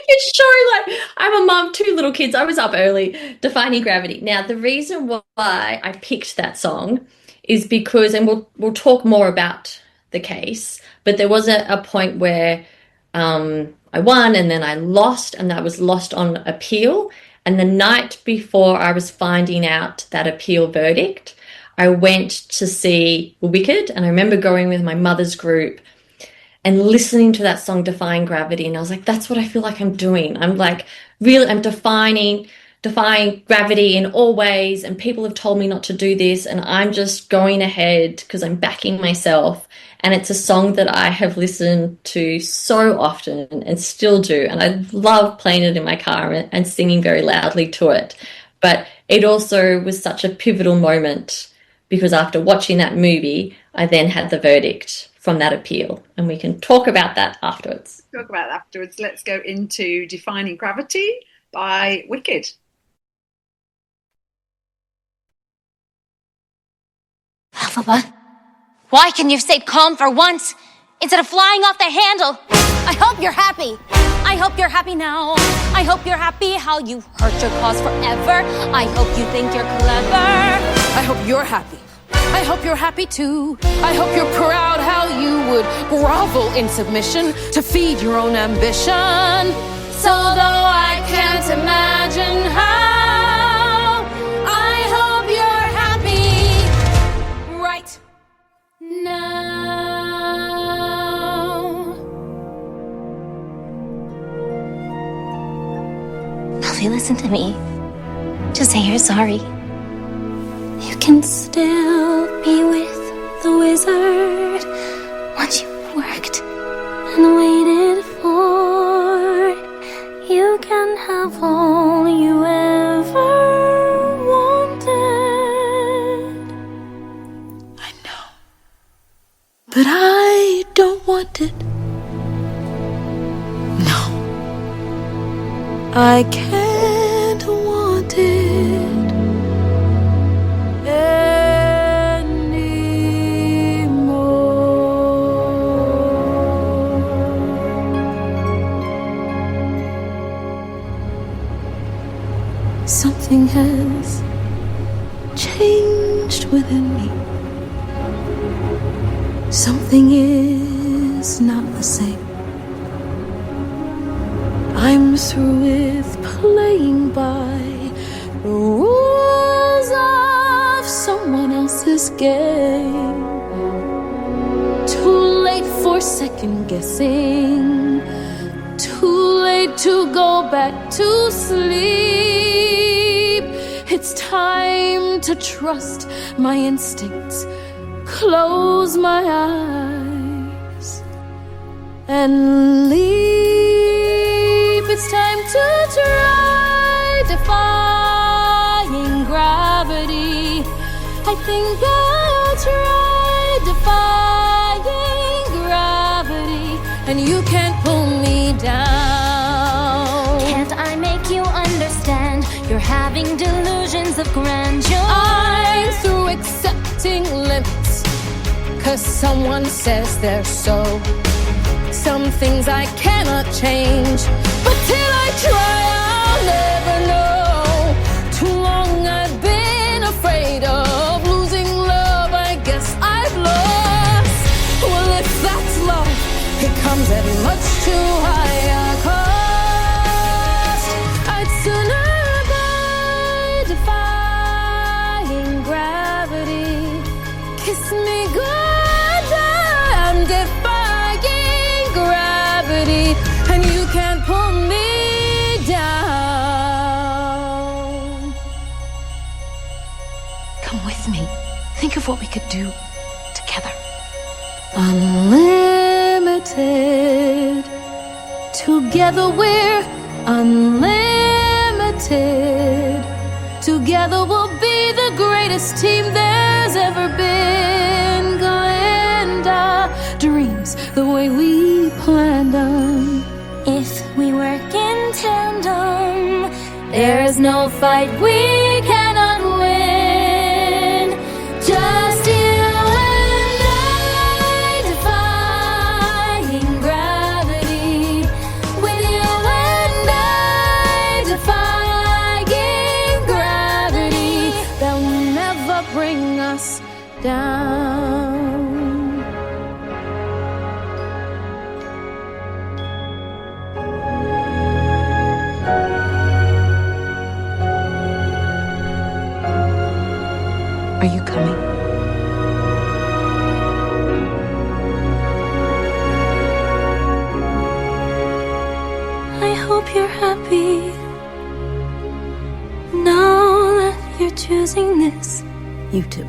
It's so like I'm a mum, two little kids. I was up early. Defining Gravity. Now, the reason why I picked that song is because, and we'll talk more about the case, but there was a point where I won and then I lost, and that was lost on appeal. And the night before I was finding out that appeal verdict, I went to see Wicked, and I remember going with my mother's group and listening to that song Defying Gravity, and I was like, that's what I feel like I'm doing. I'm defying gravity in all ways, and people have told me not to do this, and I'm just going ahead because I'm backing myself. And it's a song that I have listened to so often and still do, and I love playing it in my car and singing very loudly to it. But it also was such a pivotal moment because after watching that movie, I then had the verdict from that appeal, and we can talk about that afterwards. Talk about that afterwards. Let's go into Defining Gravity by Wicked. Elphaba, why can you stay calm for once instead of flying off the handle? I hope you're happy. I hope you're happy now. I hope you're happy how you hurt your cause forever. I hope you think you're clever. I hope you're happy. I hope you're happy too. I hope you're proud how you would grovel in submission to feed your own ambition. So though I can't imagine how, I hope you're happy right now. Elfie, listen to me. Just say you're sorry. You can still be with the wizard once you've worked and waited for. You can have all you ever wanted. I know, but I don't want it. No, I can't want it anymore. Something has changed within me. Something is not the same. I'm through with playing by the rules of someone else's game. Too late for second guessing. Too late to go back to sleep. It's time to trust my instincts. Close my eyes and leap. It's time to try defying gravity. I think I'll try defying gravity, and you can't pull me down. Can't I make you understand? You're having delusions of grandeur. I'm through accepting limits, 'cause someone says they're so. Some things I cannot change, but till I try, I'll never know. Too long I've been afraid of losing love. I guess I've lost. Well, if that's love, it comes at much too high a cost. I'd sooner die defying gravity. Kiss me good, I'm defying gravity, and you can't pull me down. Come with me. Think of what we could do together. Unlimited. Together we're unlimited. Together we'll be the greatest team there's ever been. Go end our dreams the way we planned them. If we work in tandem, there is no fight we cannot win. Just you and I defying gravity. With you and I defying gravity. They'll never bring us down. Are you coming? I hope you're happy now that you're choosing this. You too.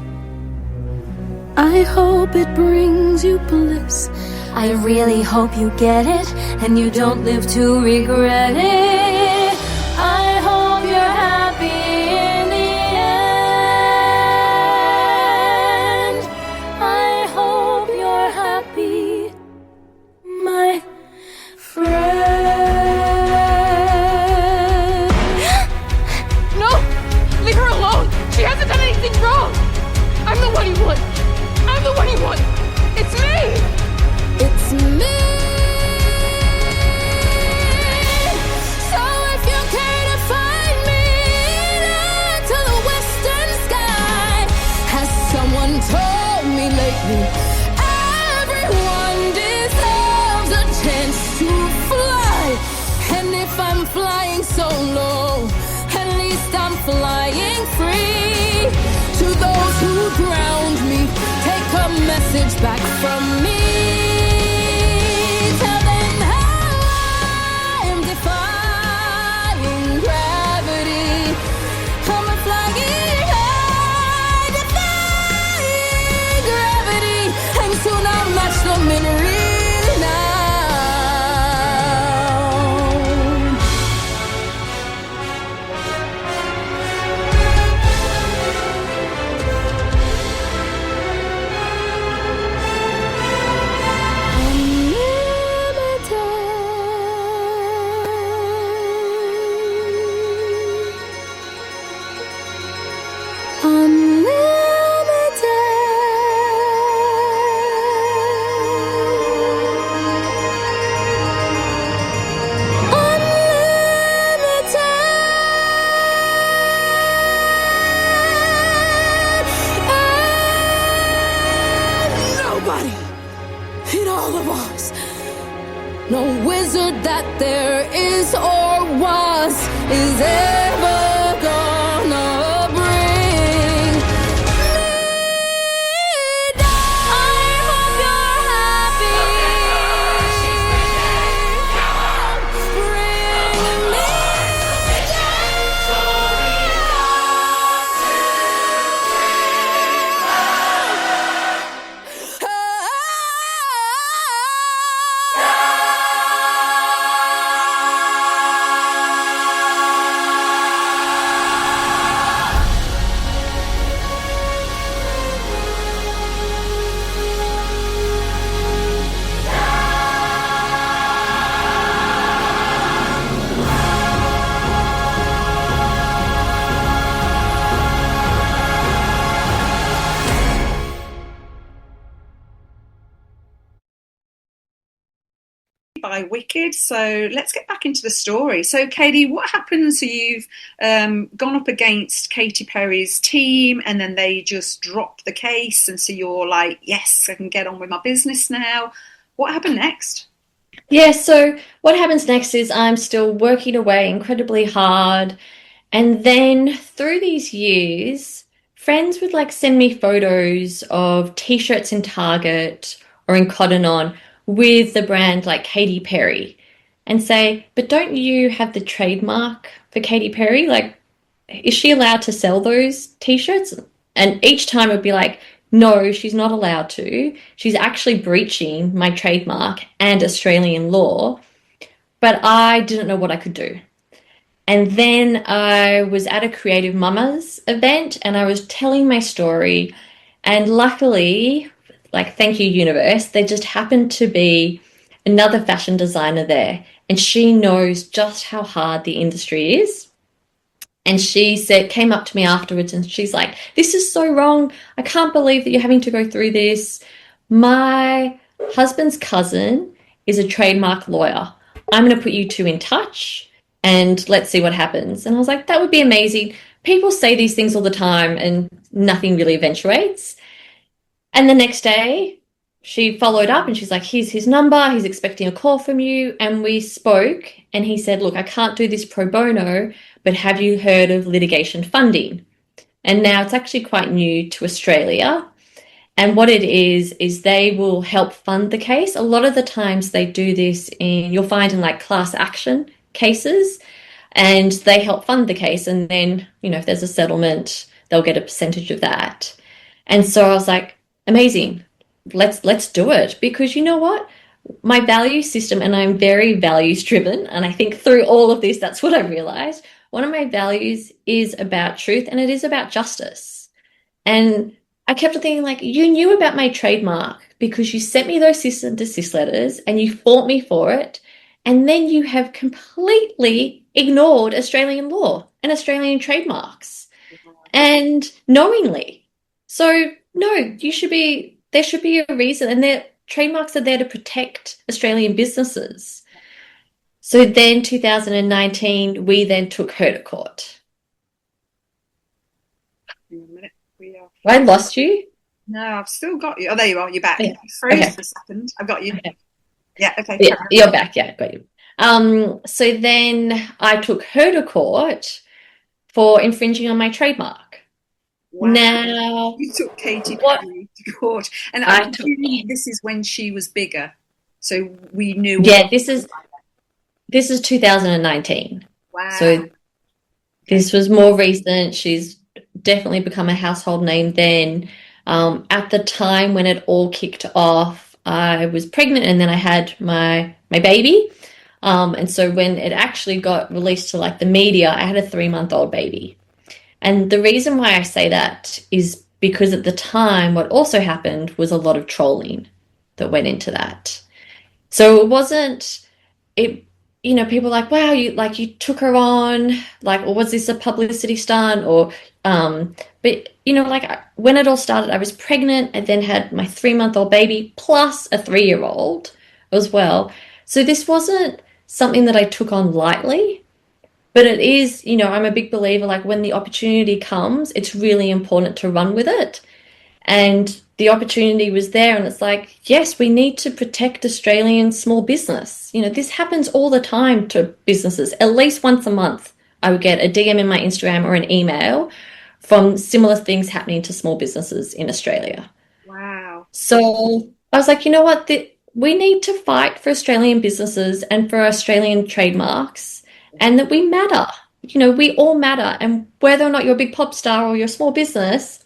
I hope it brings you bliss. I really hope you get it and you don't live to regret it. I hope you're happy in the end. I hope you're happy, my friend. No! Leave her alone! She hasn't done anything wrong! I'm the one he would. so low. At least I'm flying free. To those who ground me, take a message back from me. Tell them how I am defying gravity. I'm a flying high, defying gravity. And soon I'll match the memories now. Nobody in all of us, no wizard that there is or was, is ever gonna bring me down. I hope you're happy. Bring me by Wicked. So let's get back into the story. So Katie, what happens? So you've gone up against Katy Perry's team and then they just dropped the case, and so you're like, yes, I can get on with my business now. What happened next? Yeah, so what happens next is I'm still working away incredibly hard. And then through these years, friends would like send me photos of t-shirts in Target or in Cotton On with the brand like Katy Perry and say, but don't you have the trademark for Katy Perry? Like, is she allowed to sell those t-shirts? And each time it would be like, no, she's not allowed to. She's actually breaching my trademark and Australian law. But I didn't know what I could do. And then I was at a Creative Mamas event and I was telling my story. And luckily, like, thank you, universe, there just happened to be another fashion designer there. And she knows just how hard the industry is. And she came up to me afterwards and she's like, this is so wrong. I can't believe that you're having to go through this. My husband's cousin is a trademark lawyer. I'm going to put you two in touch and let's see what happens. And I was like, that would be amazing. People say these things all the time and nothing really eventuates. And the next day she followed up and she's like, here's his number. He's expecting a call from you. And we spoke and he said, look, I can't do this pro bono, but have you heard of litigation funding? And now it's actually quite new to Australia. And what it is they will help fund the case. A lot of the times they do this you'll find in like class action cases, and they help fund the case. And then, you know, if there's a settlement, they'll get a percentage of that. And so I was like, amazing, let's do it. Because you know what? My value system, and I'm very values driven, and I think through all of this, that's what I realized. One of my values is about truth and it is about justice. And I kept thinking, like, you knew about my trademark because you sent me those cease and desist letters and you fought me for it. And then you have completely ignored Australian law and Australian trademarks, and knowingly. So no, there should be a reason, and their trademarks are there to protect Australian businesses. So then 2019, we then took her to court. Hang on a minute. I lost you? No, I've still got you. Oh, there you are. You're back. Okay. You froze Okay. for a second. I've got you. Okay. Yeah, okay. Yeah, you're back. Yeah, got you. So then I took her to court for infringing on my trademark. Wow. Now, You took Katy what Perry to court, and I'm I took, assuming this is when she was bigger, so we knew. yeah, this is 2019. Wow. So this was more recent. She's definitely become a household name then. At the time when it all kicked off, I was pregnant and then I had my baby. And so when it actually got released to like the media, I had a 3-month-old baby. And the reason why I say that is because at the time, what also happened was a lot of trolling that went into that. So it wasn't it people like, wow, you took her on, like, or was this a publicity stunt, or but when it all started, I was pregnant and then had my 3-month-old baby plus a 3-year-old as well. So this wasn't something that I took on lightly. But it is, I'm a big believer, like when the opportunity comes, it's really important to run with it. And the opportunity was there, and it's like, yes, we need to protect Australian small business. This happens all the time to businesses. At least once a month, I would get a DM in my Instagram or an email from similar things happening to small businesses in Australia. Wow. So I was like, you know what? We need to fight for Australian businesses and for Australian trademarks, and that we matter. We all matter. And whether or not you're a big pop star or you're a small business,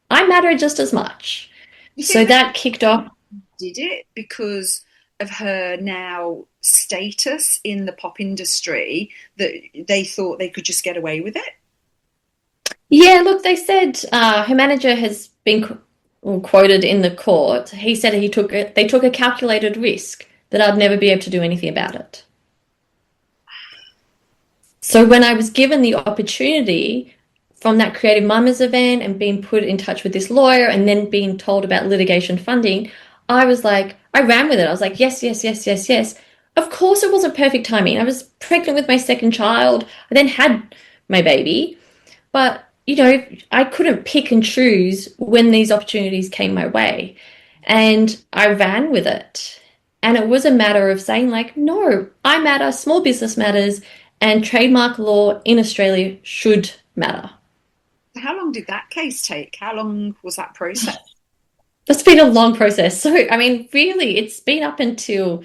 I matter just as much. So that kicked off. Did it because of her now status in the pop industry that they thought they could just get away with it? Yeah, look, they said her manager has been quoted in the court. He said they took a calculated risk that I'd never be able to do anything about it. So when I was given the opportunity from that Creative Mamas event and being put in touch with this lawyer and then being told about litigation funding, I was like, I ran with it. I was like, yes, yes, yes, yes, yes. Of course it wasn't perfect timing. I was pregnant with my second child. I then had my baby. But, I couldn't pick and choose when these opportunities came my way. And I ran with it. And it was a matter of saying, like, no, I matter, small business matters, and trademark law in Australia should matter. How long did that case take? How long was that process? It's been a long process. So, really, it's been up until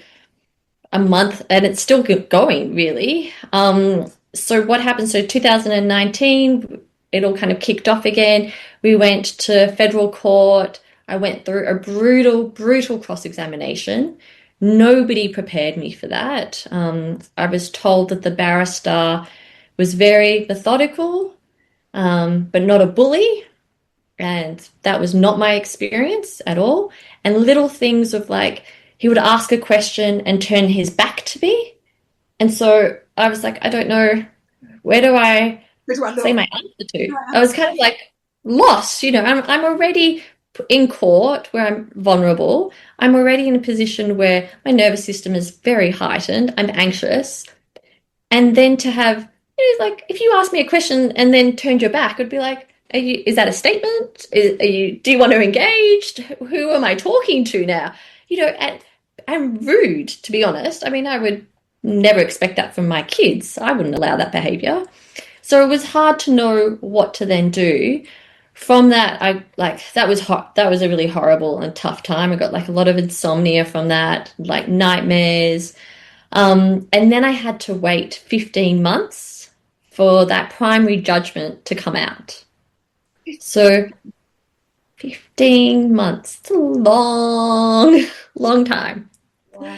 a month and it's still going, really. So what happened? So 2019, it all kind of kicked off again. We went to federal court. I went through a brutal, brutal cross-examination. Nobody prepared me for that. I was told that the barrister was very methodical, but not a bully. And that was not my experience at all. And little things of like, he would ask a question and turn his back to me. And so I was like, I don't know, where do I say my answer to? I was kind of like lost, I'm already in court where I'm vulnerable. I'm already in a position where my nervous system is very heightened. I'm anxious. And then to have, like, if you ask me a question and then turned your back, it'd be like, is that a statement? Do you want to engage? Who am I talking to now? And I'm rude, to be honest. I would never expect that from my kids. I wouldn't allow that behavior. So it was hard to know what to then do. From that, that was a really horrible and tough time. I got like a lot of insomnia from that, like nightmares. And then I had to wait 15 months for that primary judgment to come out. So 15 months, it's a long, long time. Wow.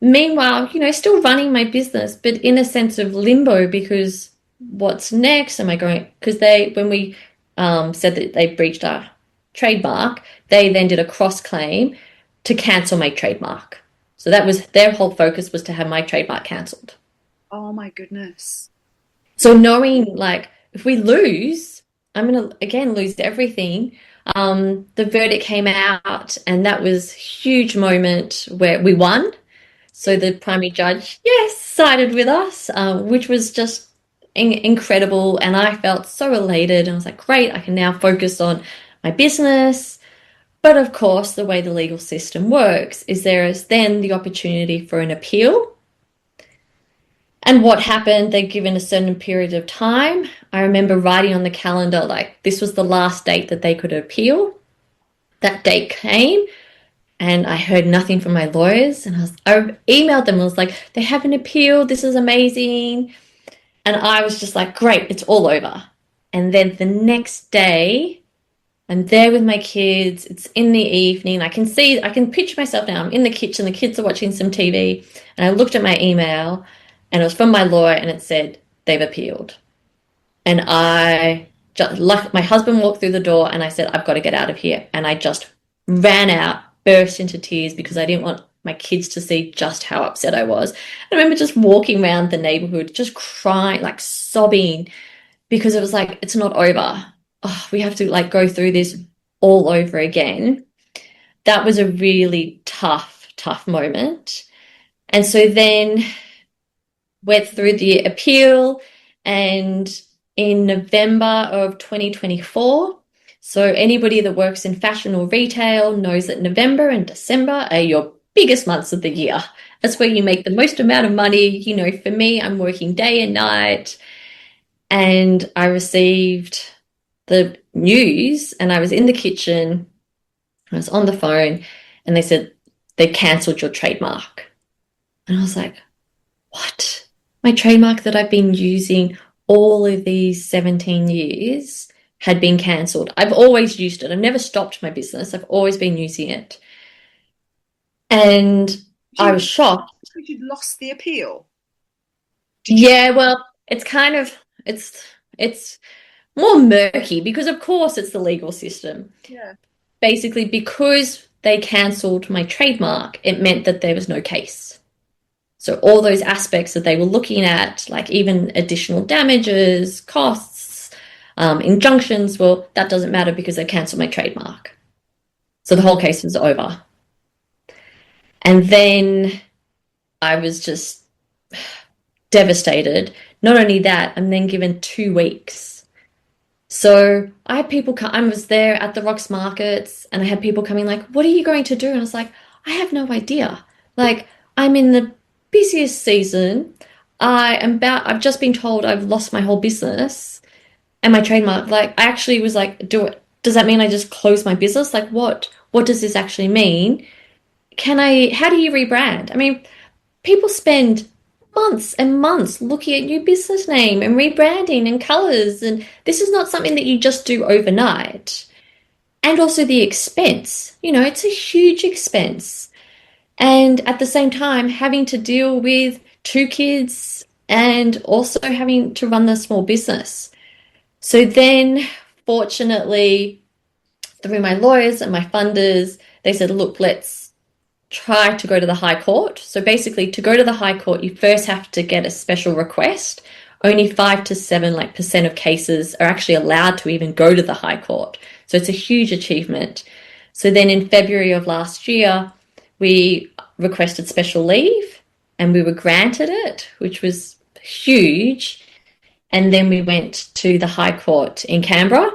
Meanwhile, still running my business, but in a sense of limbo, because what's next? Am I going, because when we said that they breached our trademark, they then did a cross claim to cancel my trademark. So that was their whole focus, was to have my trademark cancelled. Oh my goodness. So knowing, like, if we lose, I'm going to, again, lose everything. The verdict came out, and that was a huge moment where we won. So the primary judge, yes, sided with us, which was just incredible. And I felt so elated. I was like, great, I can now focus on my business. But of course, the way the legal system works is there is then the opportunity for an appeal. And what happened, they'd given a certain period of time. I remember writing on the calendar, like, this was the last date that they could appeal. That date came, and I heard nothing from my lawyers. And I emailed them and was like, they haven't appealed. This is amazing. And I was just like, great, it's all over. And then the next day, I'm there with my kids. It's in the evening. I can picture myself now. I'm in the kitchen. The kids are watching some TV. And I looked at my email, and it was from my lawyer, and it said, they've appealed. And I just, like, my husband walked through the door, and I said, I've got to get out of here. And I just ran out, burst into tears, because I didn't want my kids to see just how upset I was. I remember just walking around the neighborhood, just crying, like sobbing, because it was like, it's not over. Oh, we have to like go through this all over again. That was a really tough moment. And so then went through the appeal, and in November of 2024, so anybody that works in fashion or retail knows that November and December are your biggest months of the year. That's where you make the most amount of money. You know, for me, I'm working day and night, and I received the news, and I was in the kitchen, I was on the phone, and they said, they cancelled your trademark. And I was like, what? My trademark that I've been using all of these 17 years had been cancelled. I've always used it. I've never stopped my business. I've always been using it. And I was shocked. You'd lost the appeal? Yeah, well, it's kind of, it's more murky, because of course it's the legal system. Yeah. Basically, because they cancelled my trademark, it meant that there was no case. So all those aspects that they were looking at, like even additional damages, costs, injunctions, well, that doesn't matter because they cancelled my trademark. So the whole case was over. And then I was just devastated. Not only that, I'm then given 2 weeks. So I had people come, I was there at the Rocks markets, and I had people coming like, what are you going to do? And I was like, I have no idea. Like, I'm in the busiest season. I've just been told I've lost my whole business and my trademark. Like, I actually was like, does that mean I just close my business? Like, what does this actually mean? How do you rebrand? I mean, people spend months and months looking at new business name and rebranding and colors, and this is not something that you just do overnight. And also the expense, it's a huge expense. And at the same time, having to deal with 2 kids and also having to run the small business. So then, fortunately, through my lawyers and my funders, they said, look, let's try to go to the High Court. So basically, to go to the High Court, you first have to get a special request. Only 5 to 7% of cases are actually allowed to even go to the High Court. So it's a huge achievement. So then in February of last year, we requested special leave, and we were granted it, which was huge. And then we went to the High Court in Canberra.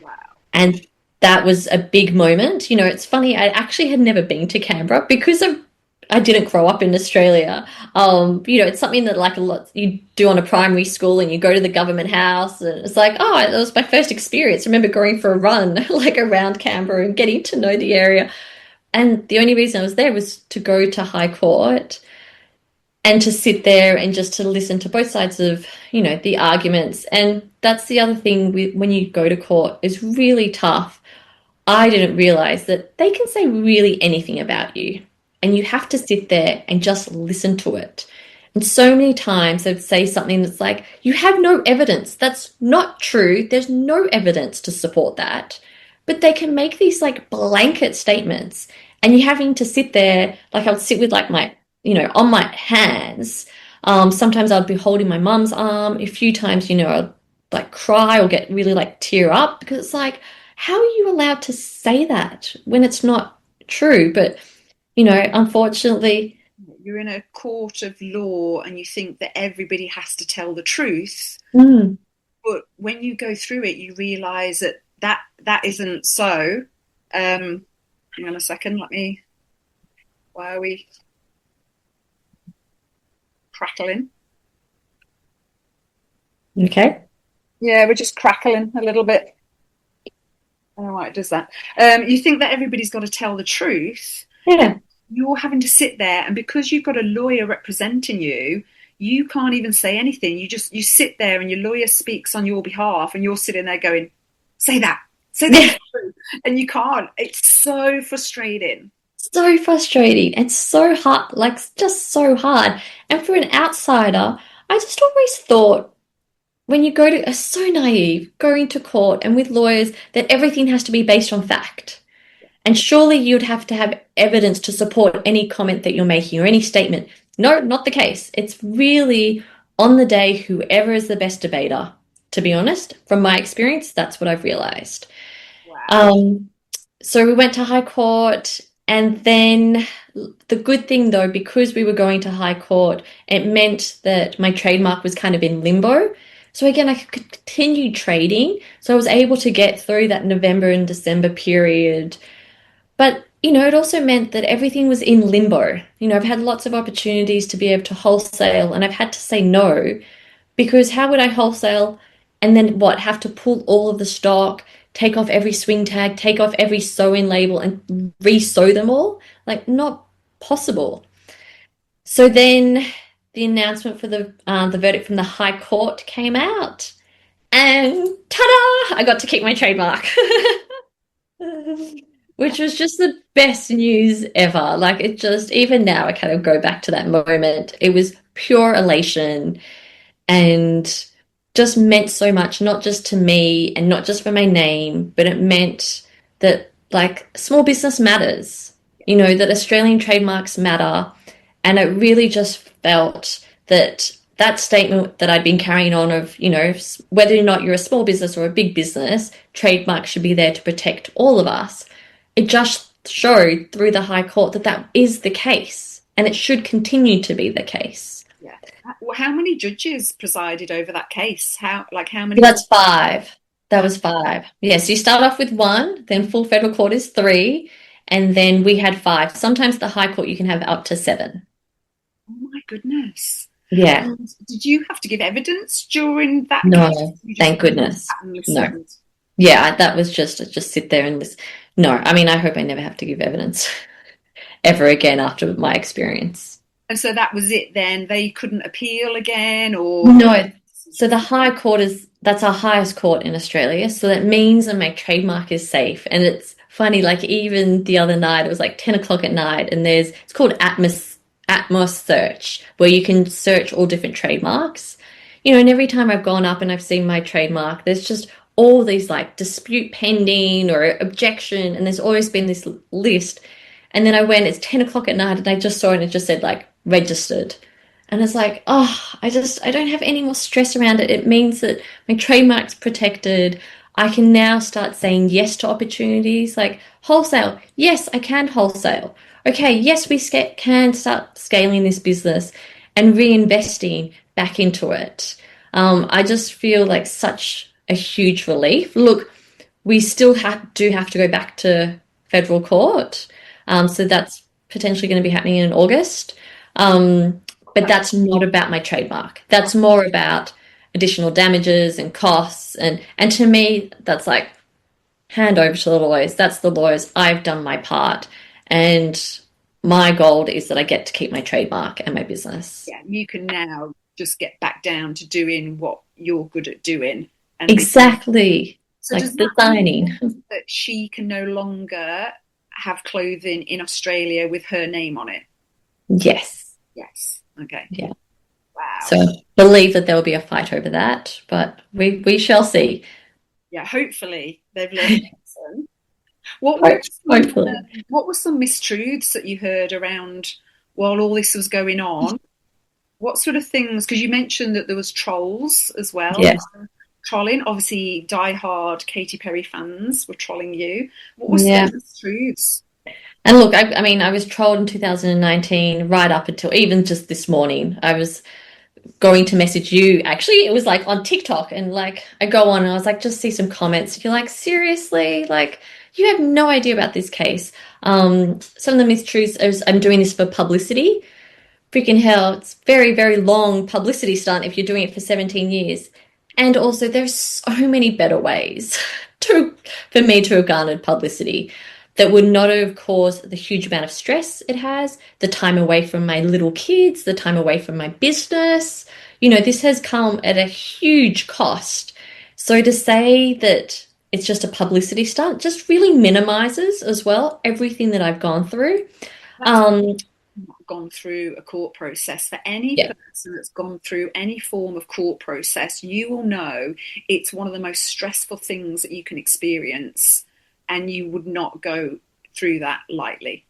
Wow. And that was a big moment. It's funny, I actually had never been to Canberra because I didn't grow up in Australia. It's something that like a lot you do on a primary school, and you go to the government house, and it's like, oh, that was my first experience. I remember going for a run like around Canberra and getting to know the area. And the only reason I was there was to go to High Court and to sit there and just to listen to both sides of, the arguments. And that's the other thing when you go to court is really tough. I didn't realize that they can say really anything about you, and you have to sit there and just listen to it. And so many times they'd say something that's like, you have no evidence. That's not true. There's no evidence to support that. But they can make these like blanket statements, and you're having to sit there, like I would sit with like my, on my hands. Sometimes I'd be holding my mum's arm. A few times, I'd like cry or get really like tear up, because it's like, how are you allowed to say that when it's not true? But, unfortunately, you're in a court of law and you think that everybody has to tell the truth. Mm. But when you go through it, you realise that isn't so. Hang on a second. Why are we crackling? Okay. Yeah, we're just crackling a little bit. I don't know why it does that. You think that everybody's got to tell the truth. Yeah. You're having to sit there, and because you've got a lawyer representing you, you can't even say anything. You sit there, and your lawyer speaks on your behalf, and you're sitting there going, say that, and you can't. It's so frustrating. So frustrating and so hard, like just so hard. And for an outsider, I just always thought when you go to, so naive, going to court and with lawyers that everything has to be based on fact. And surely you'd have to have evidence to support any comment that you're making or any statement. No, not the case. It's really on the day, whoever is the best debater. To be honest, from my experience, that's what I've realized. Wow. So we went to High Court, and then the good thing though, because we were going to High Court, it meant that my trademark was kind of in limbo. So again, I could continue trading. So I was able to get through that November and December period. But, it also meant that everything was in limbo. I've had lots of opportunities to be able to wholesale, and I've had to say no, because how would I wholesale and then have to pull all of the stock, take off every swing tag, take off every sew-in label and re-sew them all? Like, not possible. So then the announcement for the verdict from the High Court came out, and ta-da! I got to keep my trademark. Which was just the best news ever. Like, it just, even now, I kind of go back to that moment. It was pure elation and just meant so much, not just to me and not just for my name, but it meant that, like, small business matters, that Australian trademarks matter. And it really just felt that that statement that I'd been carrying on of, whether or not you're a small business or a big business, trademarks should be there to protect all of us. It just showed through the High Court that that is the case, and it should continue to be the case. Yeah. How many judges presided over that case? How many? That's 5. That was 5. Yes, you start off with 1, then full federal court is 3, and then we had 5. Sometimes the High Court you can have up to 7. Oh my goodness. Yeah. And did you have to give evidence during that No, case? thank goodness. No. Yeah, that was just sit there and listen. No, I mean, I hope I never have to give evidence ever again after my experience. And so that was it then? They couldn't appeal again, or? No. So the High Court that's our highest court in Australia. So that means that my trademark is safe. And it's funny, like even the other night, it was like 10 o'clock at night, and it's called Atmos Search, where you can search all different trademarks. And every time I've gone up and I've seen my trademark, there's just all these like dispute pending or objection, and there's always been this list. And then I went, it's 10 o'clock at night, and I just saw it and it just said like registered. And it's like, I don't have any more stress around it. It means that my trademark's protected. I can now start saying yes to opportunities like wholesale. Yes, I can wholesale. Okay, yes, we can start scaling this business and reinvesting back into it. I just feel like such a huge relief. Look, we still do have to go back to federal court. So that's potentially going to be happening in August. But that's not about my trademark. That's more about additional damages and costs. And to me, that's like hand over to the lawyers. That's the lawyers. I've done my part. And my goal is that I get to keep my trademark and my business. Yeah, you can now just get back down to doing what you're good at doing. And exactly. So like does designing. That mean that she can no longer have clothing in Australia with her name on it? Yes. Yes. Okay. Yeah. Wow. So I believe that there will be a fight over that, but we shall see. Yeah, hopefully they've learned a lesson. What were some mistruths that you heard around while all this was going on? What sort of things? Because you mentioned that there was trolls as well. Yes. Trolling. Obviously, die-hard Katy Perry fans were trolling you. What were some mistruths? And look, I mean, I was trolled in 2019 right up until even just this morning. I was going to message you. Actually, it was like on TikTok, and like I go on and I was like, just see some comments. You're like, seriously? Like, you have no idea about this case. Some of the mistruths is I'm doing this for publicity. Freaking hell, it's very, very long publicity stunt if you're doing it for 17 years. And also there's so many better ways for me to have garnered publicity that would not have caused the huge amount of stress it has, the time away from my little kids, the time away from my business. This has come at a huge cost. So to say that it's just a publicity stunt just really minimizes as well everything that I've gone through. Gone through a court process. For any person that's gone through any form of court process, you will know it's one of the most stressful things that you can experience, and you would not go through that lightly.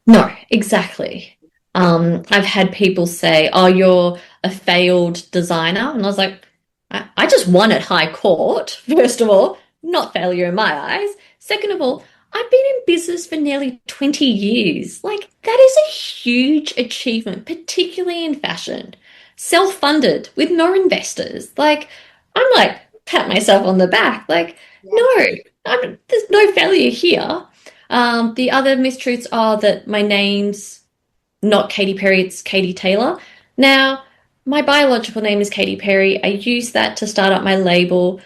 No, exactly. I've had people say, "Oh, you're a failed designer," and I was like, I just won at high court, first of all, not failure in my eyes. Second of all, I've been in business for nearly 20 years. Like, that is a huge achievement, particularly in fashion. Self-funded with no investors. Like, I'm like, pat myself on the back. Like, no, there's no failure here. The other mistruths are that my name's not Katy Perry, it's Katie Taylor. Now, my biological name is Katy Perry. I used that to start up my label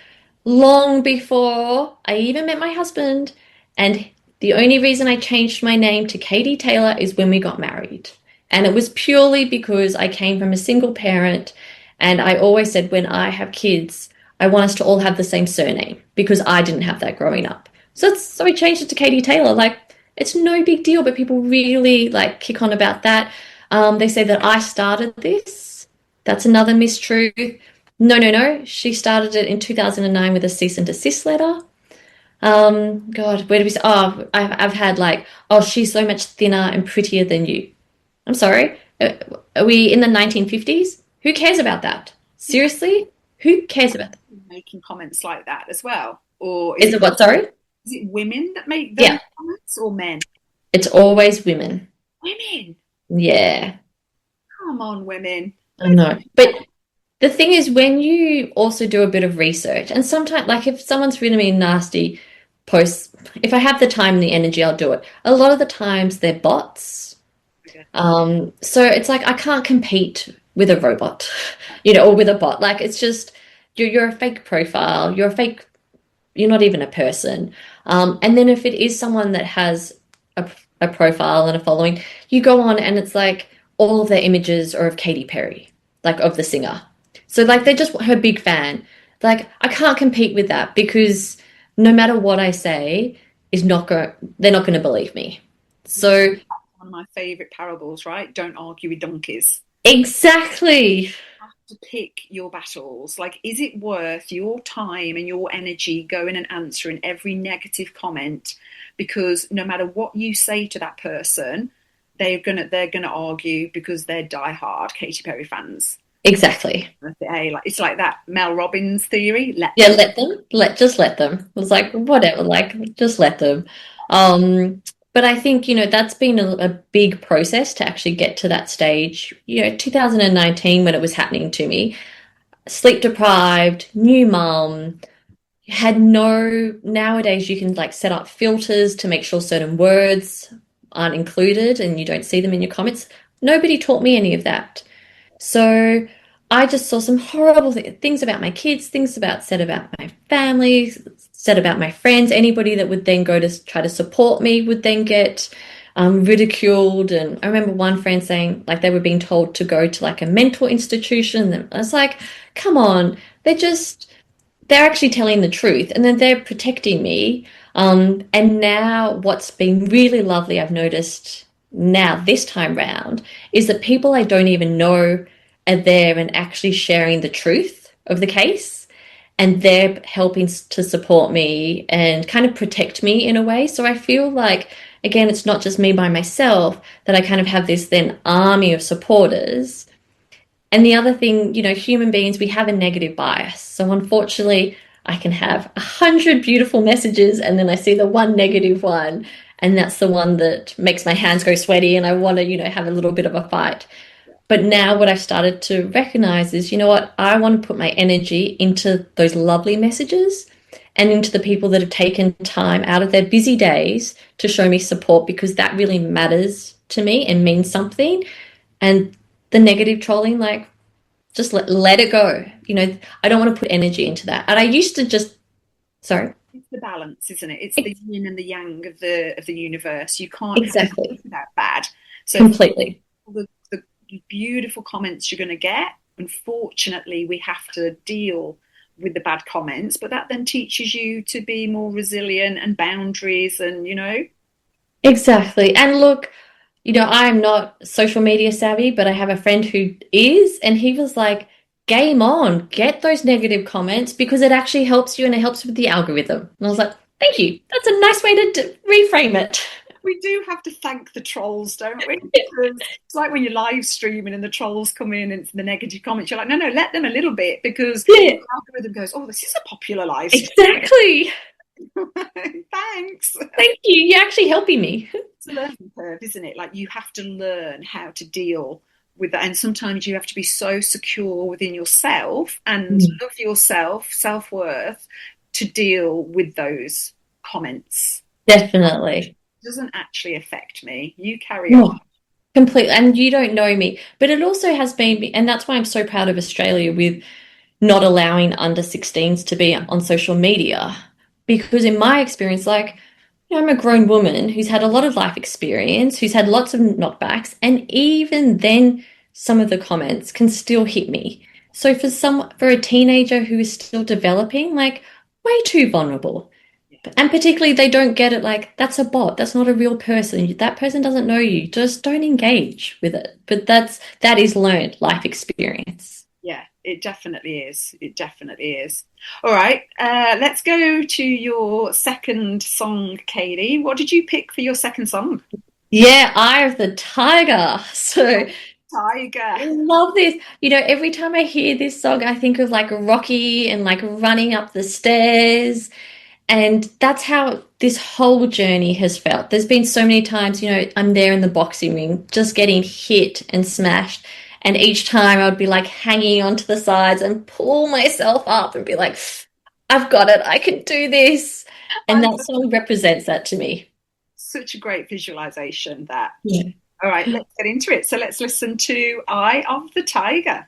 long before I even met my husband. And the only reason I changed my name to Katie Taylor is when we got married. And it was purely because I came from a single parent. And I always said, when I have kids, I want us to all have the same surname, because I didn't have that growing up. So I changed it to Katie Taylor. Like, it's no big deal, but people really like kick on about that. They say that I started this. That's another mistruth. No. She started it in 2009 with a cease and desist letter. God, where do we say? Oh, I've had like, "Oh, she's so much thinner and prettier than you." I'm sorry. Are we in the 1950s? Who cares about that? Seriously? Who cares about that? Making comments like that as well? Or Is it what, sorry? Is it women that make those comments, or men? It's always women. Women? Yeah. Come on, women. I know. But the thing is, when you also do a bit of research, and sometimes, like, if someone's written me nasty posts, if I have the time and the energy, I'll do it. A lot of the times they're bots. Okay. So it's like I can't compete with a robot, or with a bot. Like, it's just, you're a fake profile. You're not even a person. And then if it is someone that has a profile and a following, you go on and it's like all of their images are of Katy Perry, like of the singer. So like they're just her big fan. Like, I can't compete with that, because no matter what I say they're not going to believe me. So one of my favorite parables, right? Don't argue with donkeys. Exactly. You have to pick your battles. Like, is it worth your time and your energy going and answering every negative comment? Because no matter what you say to that person, they're gonna argue, because they're diehard Katy Perry fans. Exactly. It's like that Mel Robbins theory. Let them. Just let them. It was like, whatever, like, just let them. But I think, that's been a big process to actually get to that stage. 2019, when it was happening to me, sleep deprived, new mum, nowadays you can like set up filters to make sure certain words aren't included and you don't see them in your comments. Nobody taught me any of that. So I just saw some horrible things about my kids, things said about my family, said about my friends. Anybody that would then go to try to support me would then get ridiculed. And I remember one friend saying like they were being told to go to like a mental institution. And I was like, come on, they're actually telling the truth, and then they're protecting me. And now what's been really lovely, I've noticed now this time round, is that people I don't even know are there and actually sharing the truth of the case, and they're helping to support me and kind of protect me in a way. So I feel like, again, it's not just me by myself, that I kind of have this then army of supporters. And the other thing, human beings, we have a negative bias. So unfortunately, I can have 100 beautiful messages and then I see the one negative one, and that's the one that makes my hands go sweaty and I want to, have a little bit of a fight. But now what I've started to recognize is, I want to put my energy into those lovely messages and into the people that have taken time out of their busy days to show me support, because that really matters to me and means something. And the negative trolling, just let it go. You know, I don't want to put energy into that. And I used to just, sorry. It's the balance, isn't it? It's the yin and the yang of the universe. You can't Exactly. have that bad. So Completely. the beautiful comments you're going to get, unfortunately, we have to deal with the bad comments, but that then teaches you to be more resilient and boundaries and, you know. Exactly. And look, you know, I'm not social media savvy, but I have a friend who is, and he was like, game on, get those negative comments because it actually helps you and it helps with the algorithm. And I was like, thank you. That's a nice way to reframe it. We do have to thank the trolls, don't we? Because it's like when you're live streaming and the trolls come in and it's the negative comments, you're like, no, let them a little bit, because the algorithm goes, oh, this is a popular live stream. Exactly. Thanks. Thank you. You're actually helping me. It's a learning curve, isn't it? Like, you have to learn how to deal with that, and sometimes you have to be so secure within yourself and love yourself, self-worth, to deal with those comments. Definitely. It doesn't actually affect me. You carry on. Completely. And you don't know me. But it also has been, and that's why I'm so proud of Australia with not allowing under 16s to be on social media. Because in my experience, like, you know, I'm a grown woman who's had a lot of life experience, who's had lots of knockbacks, and even then some of the comments can still hit me. So for a teenager who is still developing, like, way too vulnerable. And particularly they don't get it, like, that's a bot, that's not a real person, that person doesn't know you, just don't engage with it. But that is learned life experience. Yeah, it definitely is. It definitely is. All right, let's go to your second song, Katie. What did you pick for your second song? Yeah, Eye of the Tiger. So Tiger. I love this. You know, every time I hear this song, I think of like Rocky and like running up the stairs. And that's how this whole journey has felt. There's been so many times, you know, I'm there in the boxing ring, just getting hit and smashed. And each time I would be like hanging onto the sides and pull myself up and be like, I've got it, I can do this. And that song represents that to me. Such a great visualization, that. Yeah. All right, let's get into it. So let's listen to Eye of the Tiger.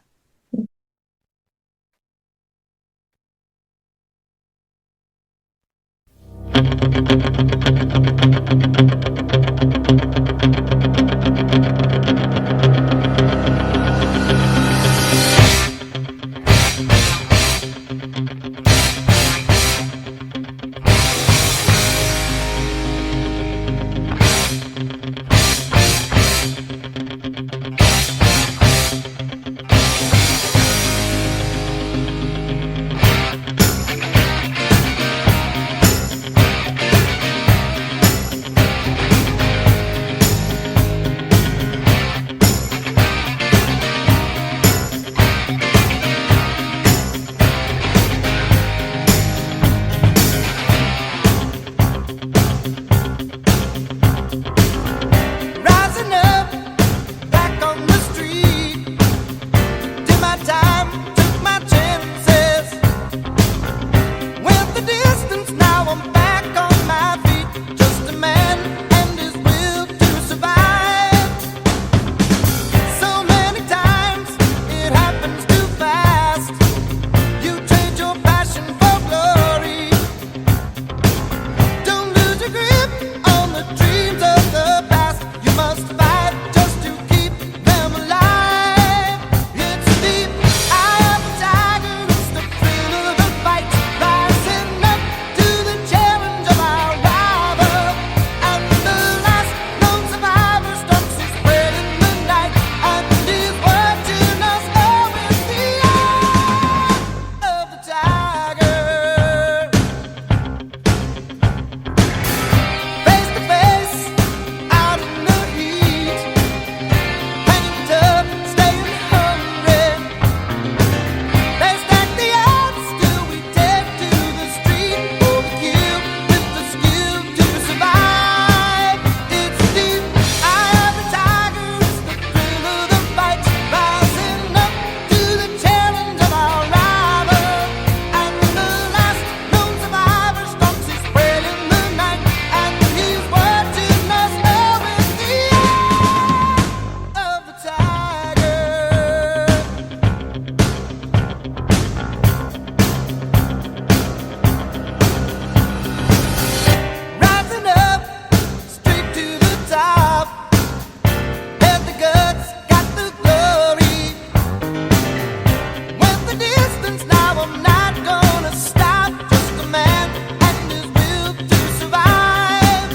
I'm not gonna stop, just a man and his will to survive.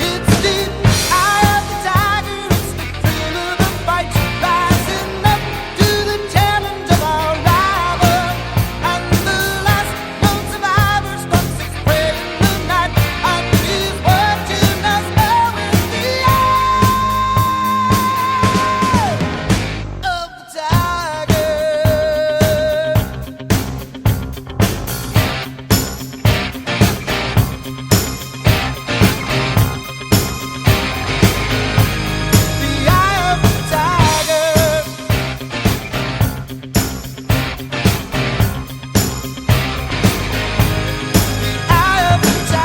It's the eye of the tiger, it's the thrill of the fight, rising up to the challenge of our rival. And the last known survivor stalks his prey in the night, and he's watching us all in the eye of the tiger. The eye of the tiger. Eye of the tiger. Eye of the tiger. Eye of the tiger.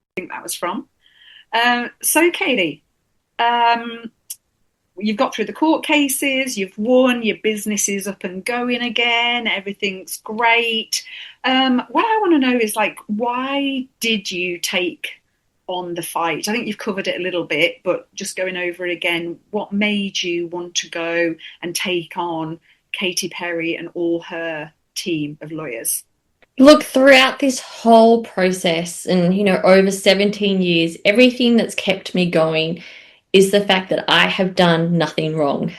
I think that was from. So, Katie, you've got through the court cases, you've won, your business is up and going again, everything's great. What I want to know is, like, why did you take on the fight? I think you've covered it a little bit, but just going over it again, what made you want to go and take on Katy Perry and all her team of lawyers? Look, throughout this whole process and, over 17 years, everything that's kept me going is the fact that I have done nothing wrong.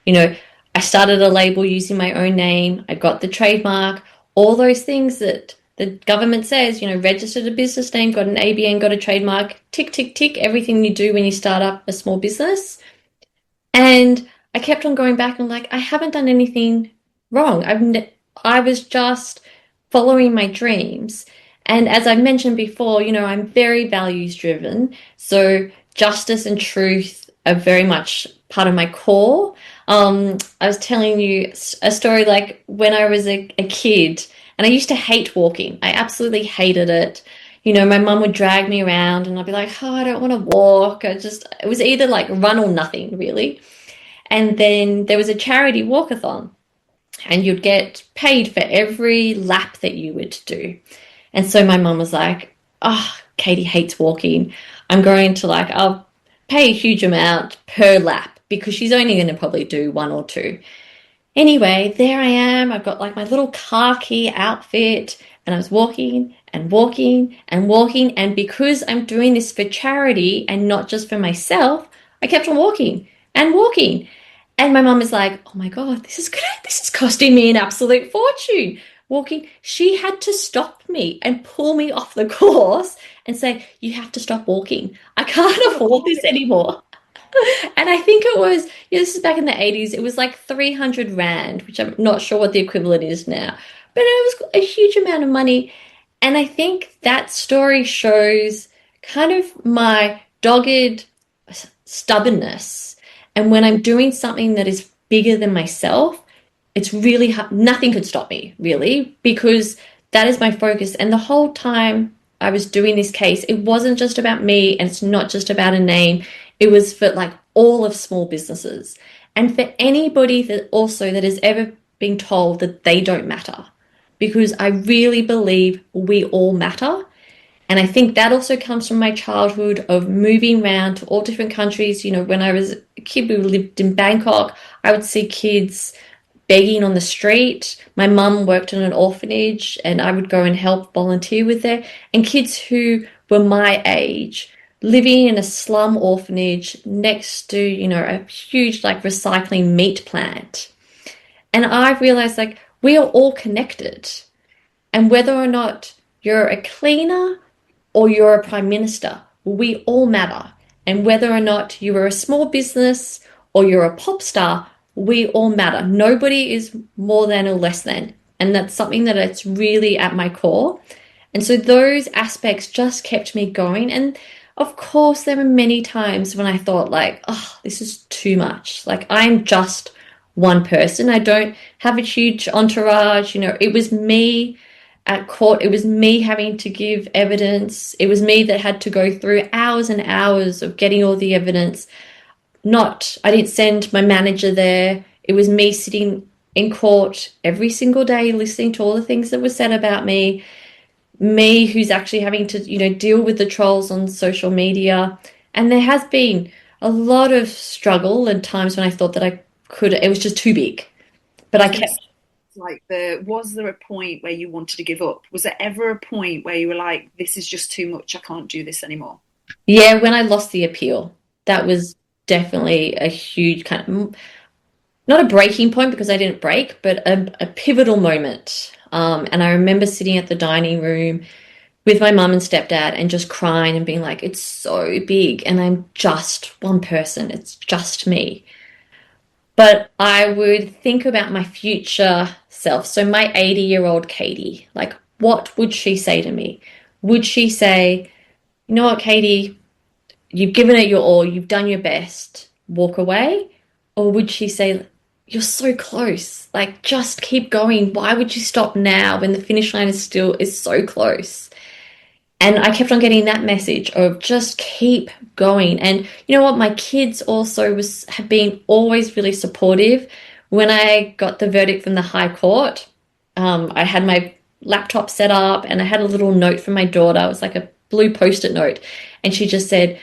I started a label using my own name. I got the trademark, all those things that the government says, registered a business name, got an ABN, got a trademark, tick, tick, tick, everything you do when you start up a small business. And I kept on going back and I haven't done anything wrong. I was just following my dreams. And as I mentioned before, I'm very values driven. So justice and truth are very much part of my core. I was telling you a story like when I was a kid, and I used to hate walking. I absolutely hated it. My mum would drag me around and I'd be like, oh, I don't want to walk. It was either run or nothing, really. And then there was a charity walkathon, and you'd get paid for every lap that you would do. And so my mum was like, oh, Katie hates walking. I'm going to I'll pay a huge amount per lap because she's only going to probably do one or two. Anyway, there I am. I've got my little khaki outfit, and I was walking and walking and walking. And because I'm doing this for charity and not just for myself, I kept on walking and walking. And my mum is like, oh my God, this is costing me an absolute fortune. Walking, she had to stop me and pull me off the course and say, you have to stop walking. I can't afford this anymore. And I think it was, this is back in the 80s, it was 300 Rand, which I'm not sure what the equivalent is now. But it was a huge amount of money. And I think that story shows kind of my dogged stubbornness. And when I'm doing something that is bigger than myself, it's really hard. Nothing could stop me, really, because that is my focus. And the whole time I was doing this case, it wasn't just about me, and it's not just about a name. It was for all of small businesses. And for anybody that has ever been told that they don't matter, because I really believe we all matter. And I think that also comes from my childhood of moving around to all different countries. When I was a kid, we lived in Bangkok. I would see kids begging on the street. My mum worked in an orphanage, and I would go and help volunteer with there. And kids who were my age, living in a slum orphanage next to, a huge recycling meat plant. And I realized we are all connected. And whether or not you're a cleaner or you're a prime minister, we all matter. And whether or not you are a small business or you're a pop star, we all matter. Nobody is more than or less than. And that's something that it's really at my core. And so those aspects just kept me going. And of course, there were many times when I thought, like, oh, this is too much. Like, I'm just one person. I don't have a huge entourage. It was me at court. It was me having to give evidence. It was me that had to go through hours and hours of getting all the evidence. I didn't send my manager there. It was me sitting in court every single day, listening to all the things that were said about me who's actually having to, deal with the trolls on social media. And there has been a lot of struggle and times when I thought that it was just too big. But I kept. Was there a point where you wanted to give up? Was there ever a point where you were like, this is just too much, I can't do this anymore? Yeah, when I lost the appeal, that was definitely a huge kind of, not a breaking point because I didn't break, but a pivotal moment. And I remember sitting at the dining room with my mum and stepdad and just crying and being like, it's so big and I'm just one person. It's just me. But I would think about my future self. So my 80-year-old Katie, like, what would she say to me? Would she say, you know what, Katie, you've given it your all, you've done your best, walk away? Or would she say, you're so close, like, just keep going. Why would you stop now when the finish line is so close? And I kept on getting that message of just keep going. And you know what? My kids also have been always really supportive. When I got the verdict from the High Court, I had my laptop set up and I had a little note from my daughter. It was like a blue Post-it note. And she just said,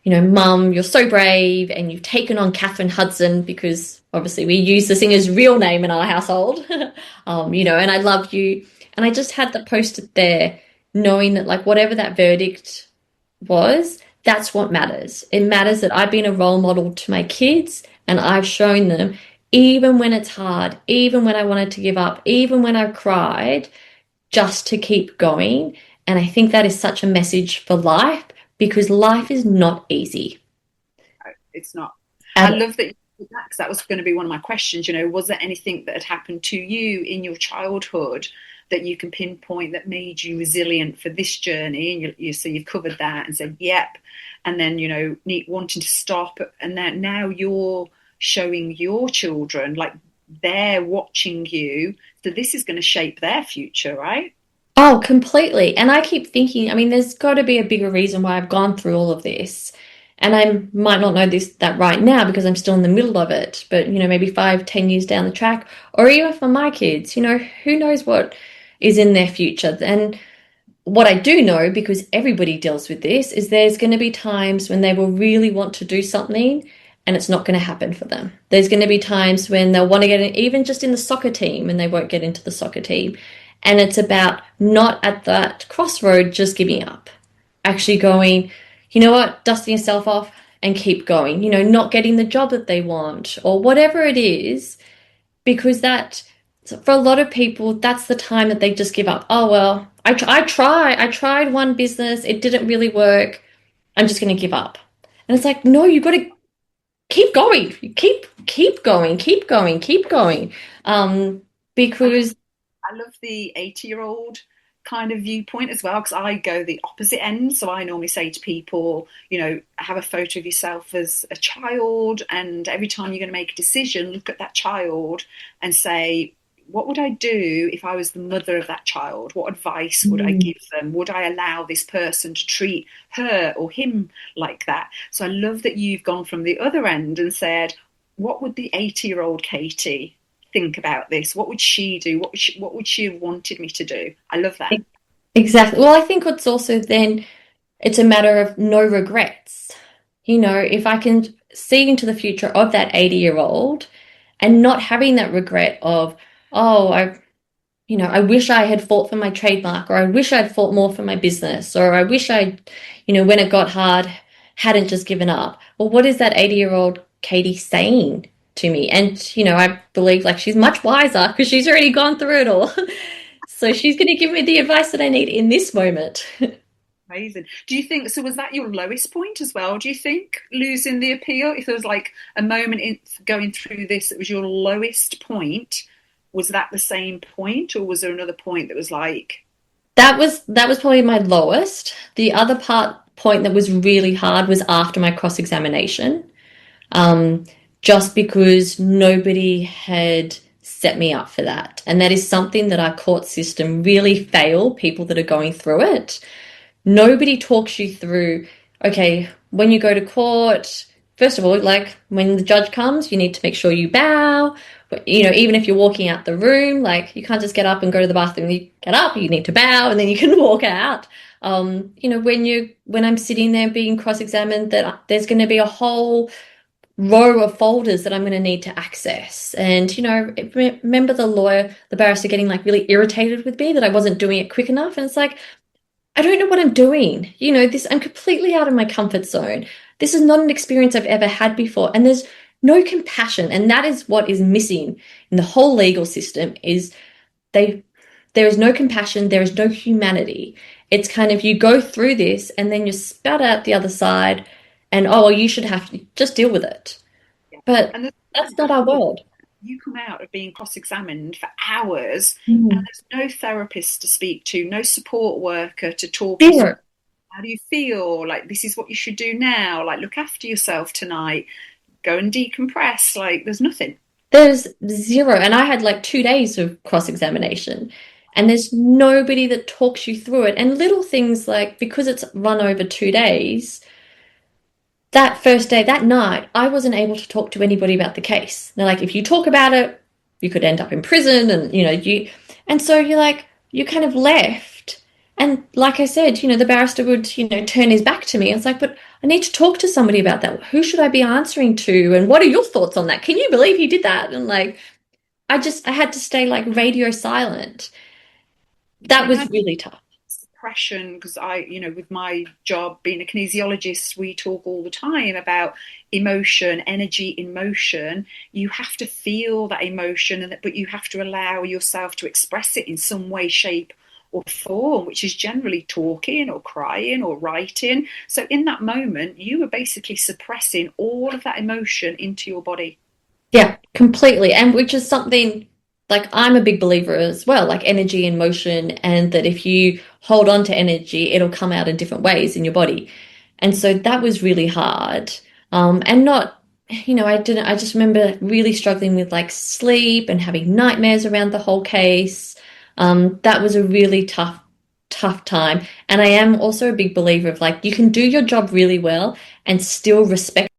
Mum, you're so brave and you've taken on Catherine Hudson, because obviously we use the singer's real name in our household, and I love you. And I just had the Post-it there, knowing that, like, whatever that verdict was, that's what matters. It matters that I've been a role model to my kids and I've shown them, even when it's hard, even when I wanted to give up, even when I cried, just to keep going. And I think that is such a message for life, because life is not easy. It's not. I love that you did that, because that was going to be one of my questions. Was there anything that had happened to you in your childhood that you can pinpoint that made you resilient for this journey? And so you've covered that and said, yep. And then, wanting to stop. And then now you're showing your children, like, they're watching you. So this is going to shape their future, right? Oh, completely. And I keep thinking, there's got to be a bigger reason why I've gone through all of this. And I might not know that right now because I'm still in the middle of it, but, maybe 5-10 years down the track, or even for my kids, who knows what is in their future. And what I do know, because everybody deals with this, is there's going to be times when they will really want to do something and it's not going to happen for them. There's going to be times when they'll want to get in, even just in the soccer team, and they won't get into the soccer team. And it's about not at that crossroad just giving up, actually going, you know what, dusting yourself off and keep going, not getting the job that they want or whatever it is, because that, for a lot of people, that's the time that they just give up. Oh, well, I tried one business. It didn't really work. I'm just going to give up. And it's like, no, you've got to keep going. Keep going. Because I love the 80-year-old kind of viewpoint as well, because I go the opposite end. So I normally say to people, have a photo of yourself as a child, and every time you're going to make a decision, look at that child and say, what would I do if I was the mother of that child? What advice would I give them? Would I allow this person to treat her or him like that? So I love that you've gone from the other end and said, what would the 80-year-old Katie think about this? What would she do? What would she have wanted me to do? I love that. Exactly. Well, I think it's also then, it's a matter of no regrets. If I can see into the future of that 80-year-old and not having that regret of, oh, I wish I had fought for my trademark, or I wish I'd fought more for my business, or I wish I, when it got hard, hadn't just given up. Well, what is that 80-year-old Katie saying to me? And, I believe, like, she's much wiser because she's already gone through it all. So she's going to give me the advice that I need in this moment. Amazing. Do you think, so was that your lowest point as well, do you think, losing the appeal? If there was like a moment in going through this that was your lowest point, was that the same point, or was there another point that was like? That was probably my lowest. The other part point that was really hard was after my cross-examination, just because nobody had set me up for that. And that is something that our court system really fail people that are going through it. Nobody talks you through, okay, when you go to court, first of all, like when the judge comes, you need to make sure you bow. You know, even if you're walking out the room, like you can't just get up and go to the bathroom. You get up, you need to bow, and then you can walk out. You know, when I'm sitting there being cross-examined, that there's going to be a whole row of folders that I'm going to need to access. And, you know, remember the barrister getting like really irritated with me that I wasn't doing it quick enough. And it's like, I don't know what I'm doing. You know, I'm completely out of my comfort zone. This is not an experience I've ever had before. And there's no compassion. And that is what is missing in the whole legal system is there is no compassion. There is no humanity. It's kind of, you go through this and then you're spat out the other side and, oh, well, you should have to just deal with it. But that's not our world. You come out of being cross-examined for hours and there's no therapist to speak to, no support worker to talk to. How do you feel? Like, this is what you should do now. Like, look after yourself tonight. Go and decompress. Like, there's nothing. There's zero. And I had like 2 days of cross-examination and there's nobody that talks you through it. And little things like, because it's run over 2 days, that first day, that night, I wasn't able to talk to anybody about the case. They're like, if you talk about it, you could end up in prison and, you know, and so you're like, you're kind of left. And like I said, you know, the barrister would, you know, turn his back to me. It's like, but I need to talk to somebody about that. Who should I be answering to? And what are your thoughts on that? Can you believe he did that? And like, I had to stay like radio silent. That was really tough. Because you know, with my job being a kinesiologist, we talk all the time about emotion, energy in motion. You have to feel that emotion, but you have to allow yourself to express it in some way, shape, or form, which is generally talking or crying or writing. So in that moment, you were basically suppressing all of that emotion into your body. Yeah, completely. And which is something, like, I'm a big believer as well, like energy in motion, and that if you hold on to energy, it'll come out in different ways in your body. And so that was really hard. And not, you know, I just remember really struggling with like sleep and having nightmares around the whole case. That was a really tough time. And I am also a big believer of like, you can do your job really well and still respect.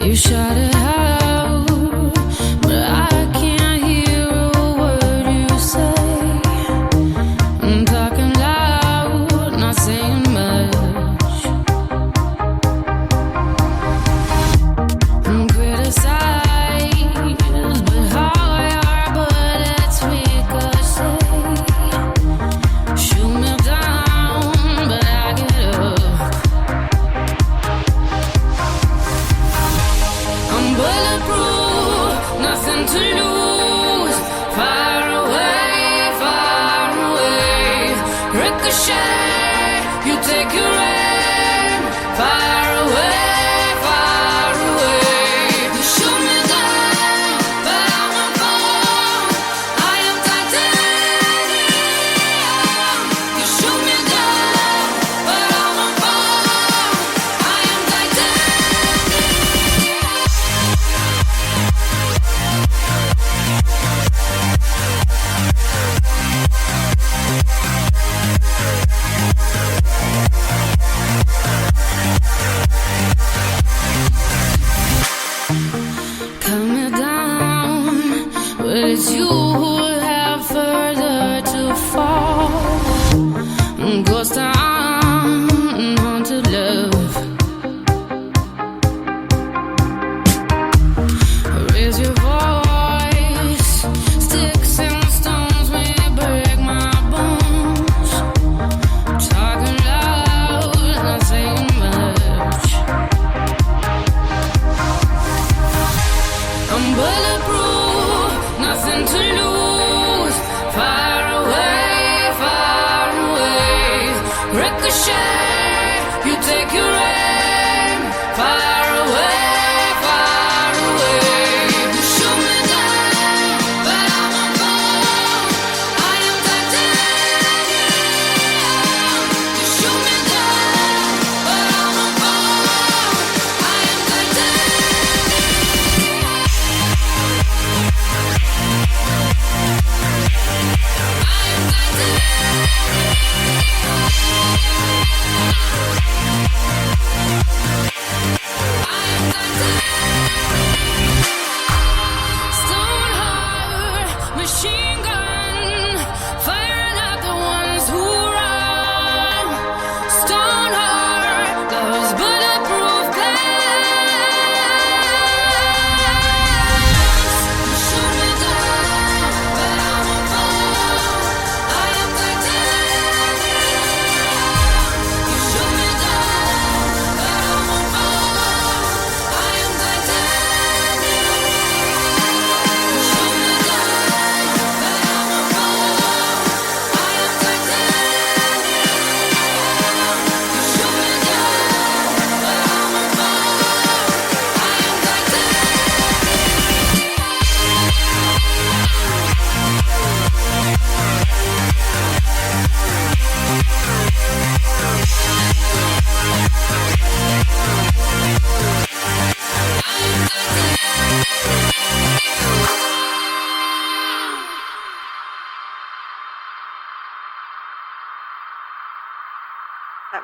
You shut it out, but I can't hear a word you say. I'm talking loud, not saying much. I'm criticized, but how your bullets ricochet. Shoot me down, but I get up. I'm bulletproof, nothing to lose. Far away. Ricochet, you take your aim. Far away. You shoot me down, but I won't fall. I am titanium. You shoot me down, but I won't fall.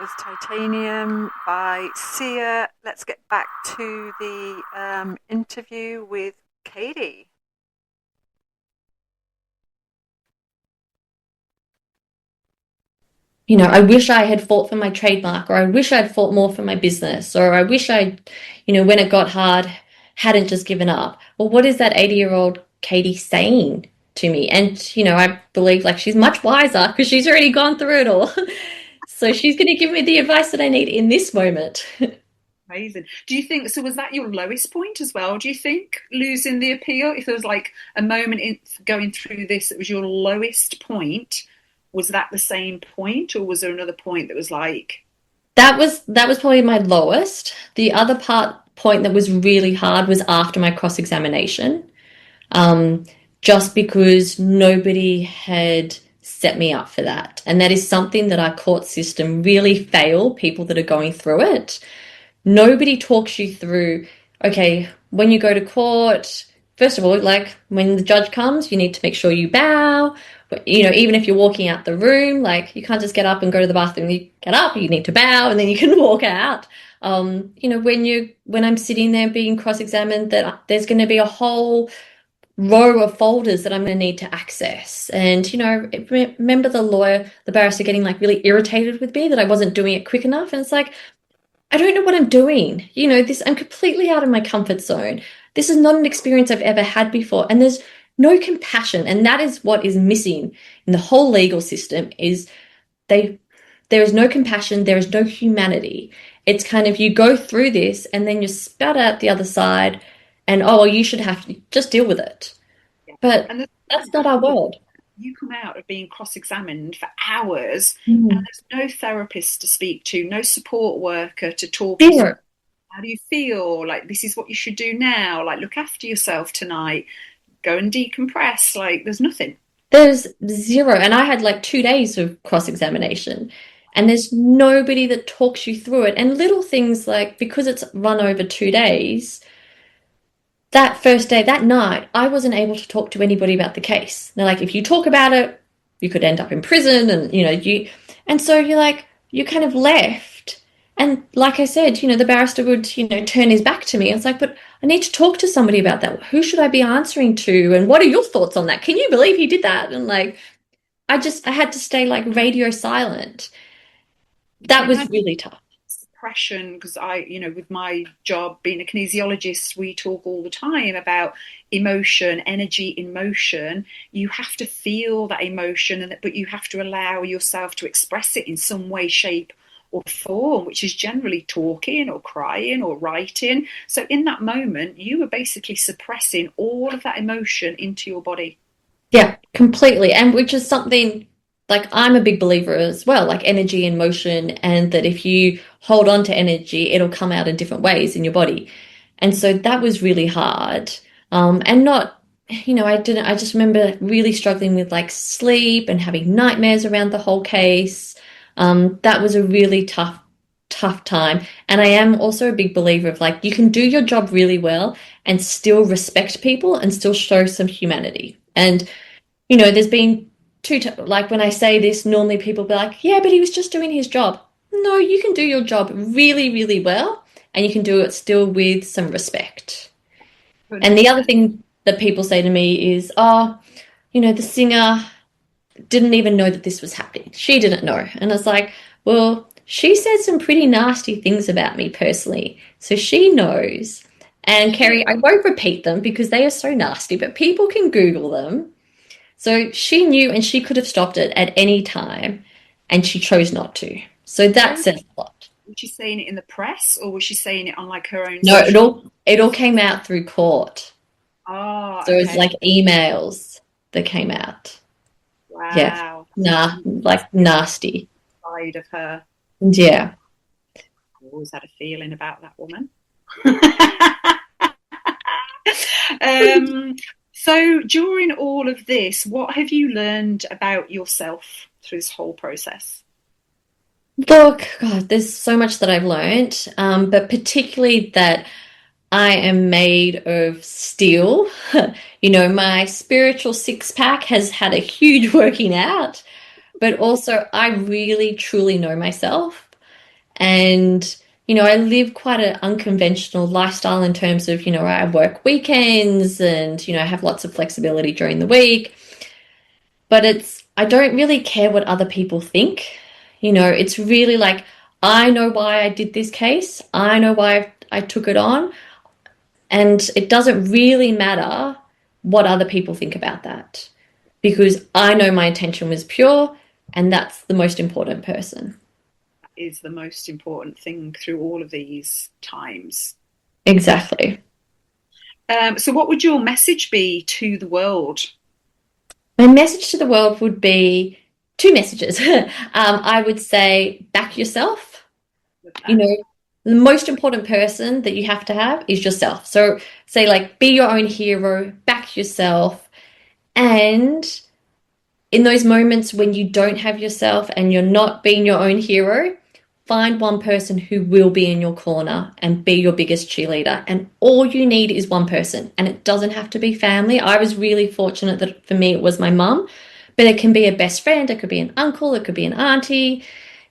was Titanium by Sia. Let's get back to the interview with Katie. I wish I had fought for my trademark, or I wish I'd fought more for my business, or I wish I'd, when it got hard, hadn't just given up. Well, what is that 80-year-old Katie saying to me? And, I believe like she's much wiser because she's already gone through it all. So she's going to give me the advice that I need in this moment. Amazing. Do you think so? Was that your lowest point as well? Do you think losing the appeal? If there was like a moment in going through this that was your lowest point, was that the same point, or was there another point that was like? That was probably my lowest. The other point that was really hard was after my cross-examination, just because nobody had set me up for that, and that is something that our court system really fail people that are going through it. Nobody talks you through, okay, when you go to court, first of all, like when the judge comes, you need to make sure you bow. Even if you're walking out the room, like you can't just get up and go to the bathroom. You get up, you need to bow, and then you can walk out. When I'm sitting there being cross-examined, that there's going to be a whole row of folders that I'm going to need to access. And, remember the barrister getting like really irritated with me that I wasn't doing it quick enough. And it's like, I don't know what I'm doing. I'm completely out of my comfort zone. This is not an experience I've ever had before. And there's no compassion. And that is what is missing in the whole legal system is there is no compassion. There is no humanity. It's kind of, you go through this and then you're spat out the other side and, you should have to just deal with it. But that's not our world. You come out of being cross-examined for hours and there's no therapist to speak to, no support worker to talk to. How do you feel? Like, this is what you should do now. Like, look after yourself tonight. Go and decompress. Like, there's nothing. There's zero. And I had like 2 days of cross-examination and there's nobody that talks you through it. And little things like, because it's run over 2 days, that first day, that night, I wasn't able to talk to anybody about the case. They're like, if you talk about it, you could end up in prison and, and so you're like, you're kind of left. And like I said, the barrister would, turn his back to me. It's like, but I need to talk to somebody about that. Who should I be answering to? And what are your thoughts on that? Can you believe he did that? And like, I had to stay like radio silent. That was really tough. Suppression, because with my job being a kinesiologist, we talk all the time about emotion, energy in motion. You have to feel that emotion, but you have to allow yourself to express it in some way, shape or form, which is generally talking or crying or writing. So in that moment, you were basically suppressing all of that emotion into your body. Yeah, completely. And which is something, like, I'm a big believer as well, like energy in motion, and that if you hold on to energy, it'll come out in different ways in your body. And so that was really hard. And not, I just remember really struggling with like sleep and having nightmares around the whole case. That was a really tough time. And I am also a big believer of like, you can do your job really well and still respect people and still show some humanity. And, there's been like when I say this, normally people be like, yeah, but he was just doing his job. No, you can do your job really, really well, and you can do it still with some respect. And the other thing that people say to me is, the singer didn't even know that this was happening. She didn't know. And it's like, well, she said some pretty nasty things about me personally, so she knows. And Kerry, I won't repeat them because they are so nasty, but people can Google them. So she knew, and she could have stopped it at any time, and she chose not to. So that says a lot. Was she saying it in the press, or was she saying it on like her own? No, it all came out through court. Oh, so it was like emails that came out. Wow. Yeah, like nasty. Side of her. Yeah. I always had a feeling about that woman. So during all of this, what have you learned about yourself through this whole process? Look, God, there's so much that I've learned, but particularly that I am made of steel. My spiritual six-pack has had a huge working out, but also I really, truly know myself. And, I live quite an unconventional lifestyle in terms of, I work weekends and, I have lots of flexibility during the week. But I don't really care what other people think. It's really like, I know why I did this case. I know why I took it on. And it doesn't really matter what other people think about that, because I know my intention was pure, and that's the most important person. That is the most important thing through all of these times. Exactly. So what would your message be to the world? My message to the world would be two messages. I would say back yourself. The most important person that you have to have is yourself. So say like, be your own hero, back yourself. And in those moments when you don't have yourself and you're not being your own hero, find one person who will be in your corner and be your biggest cheerleader. And all you need is one person. And it doesn't have to be family. I was really fortunate that for me, it was my mum, but it can be a best friend. It could be an uncle. It could be an auntie.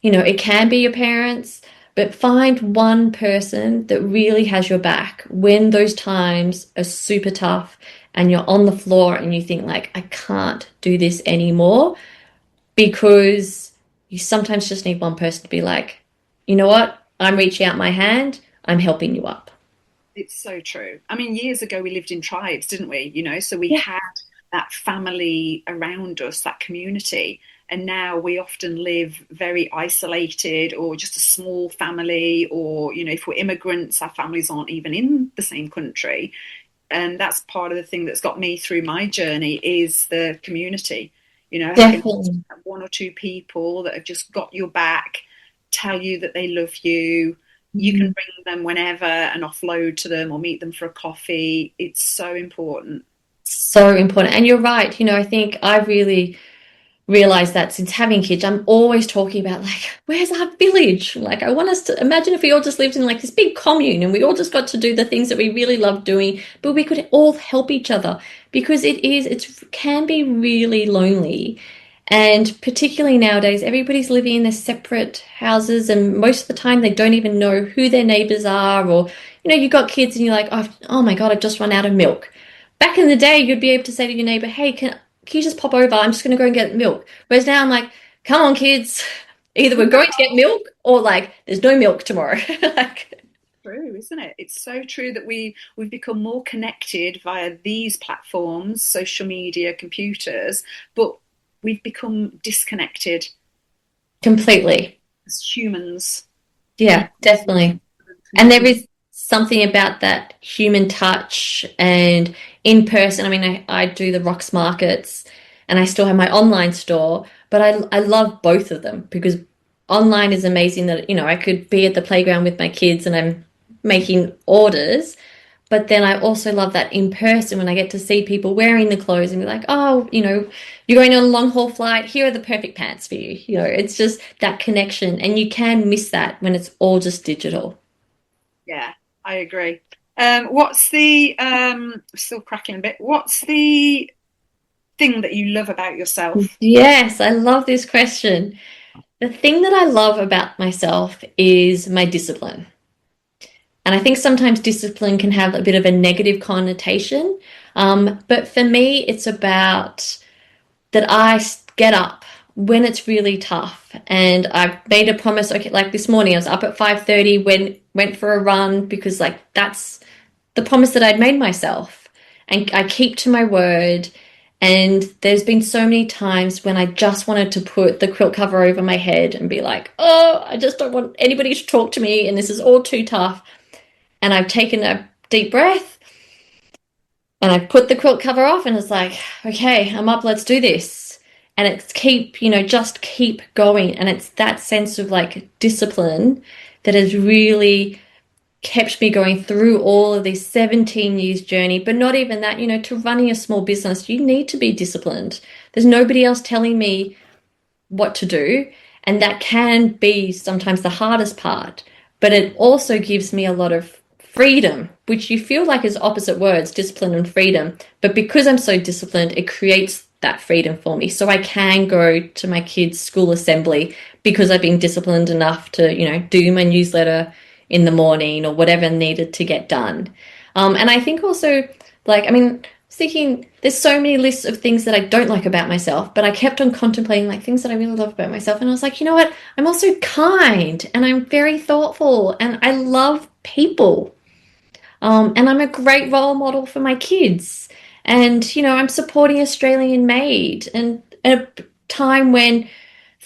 It can be your parents. But find one person that really has your back when those times are super tough and you're on the floor and you think like, I can't do this anymore, because you sometimes just need one person to be like, you know what? I'm reaching out my hand. I'm helping you up. It's so true. I mean, years ago we lived in tribes, didn't we? So we had that family around us, that community. And now we often live very isolated, or just a small family, or, if we're immigrants, our families aren't even in the same country. And that's part of the thing that's got me through my journey is the community. Having one or two people that have just got your back, tell you that they love you. You can ring them whenever and offload to them or meet them for a coffee. It's so important. So important. And you're right. I think I really realized that since having kids, I'm always talking about like, where's our village? Like, I want us to imagine if we all just lived in like this big commune and we all just got to do the things that we really love doing, but we could all help each other, because it can be really lonely. And particularly nowadays, everybody's living in their separate houses, and most of the time they don't even know who their neighbors are, or, you've got kids and you're like, oh my God, I've just run out of milk. Back in the day, you'd be able to say to your neighbor, hey, can you just pop over? I'm just going to go and get milk. Whereas now I'm like, come on, kids. Either we're going to get milk or like there's no milk tomorrow. True, isn't it? It's so true that we've become more connected via these platforms, social media, computers, but we've become disconnected. Completely. As humans. Yeah, definitely. And there is something about that human touch and in person. I mean, I do the Rocks markets and I still have my online store, but I love both of them, because online is amazing that, I could be at the playground with my kids and I'm making orders. But then I also love that in person when I get to see people wearing the clothes and be like, oh, you're going on a long haul flight. Here are the perfect pants for you. It's just that connection, and you can miss that when it's all just digital. Yeah, I agree. What's the still crackling a bit? What's the thing that you love about yourself? Yes, I love this question. The thing that I love about myself is my discipline. And I think sometimes discipline can have a bit of a negative connotation. But for me, it's about that I get up when it's really tough. And I've made a promise. Okay, like this morning, I was up at 5:30, went for a run, because like that's the promise that I'd made myself. And I keep to my word. And there's been so many times when I just wanted to put the quilt cover over my head and be like, oh, I just don't want anybody to talk to me, and this is all too tough. And I've taken a deep breath and I put the quilt cover off and it's like, okay, I'm up, let's do this. And it's just keep going. And it's that sense of like discipline that has really kept me going through all of this 17 years journey. But not even that, to running a small business, you need to be disciplined. There's nobody else telling me what to do. And that can be sometimes the hardest part. But it also gives me a lot of freedom, which you feel like is opposite words, discipline and freedom. But because I'm so disciplined, it creates that freedom for me. So I can go to my kids' school assembly, because I've been disciplined enough to, do my newsletter in the morning or whatever needed to get done. And I think also, thinking there's so many lists of things that I don't like about myself, but I kept on contemplating like things that I really love about myself. And I was like, you know what? I'm also kind and I'm very thoughtful and I love people. And I'm a great role model for my kids. And, I'm supporting Australian made. And at a time when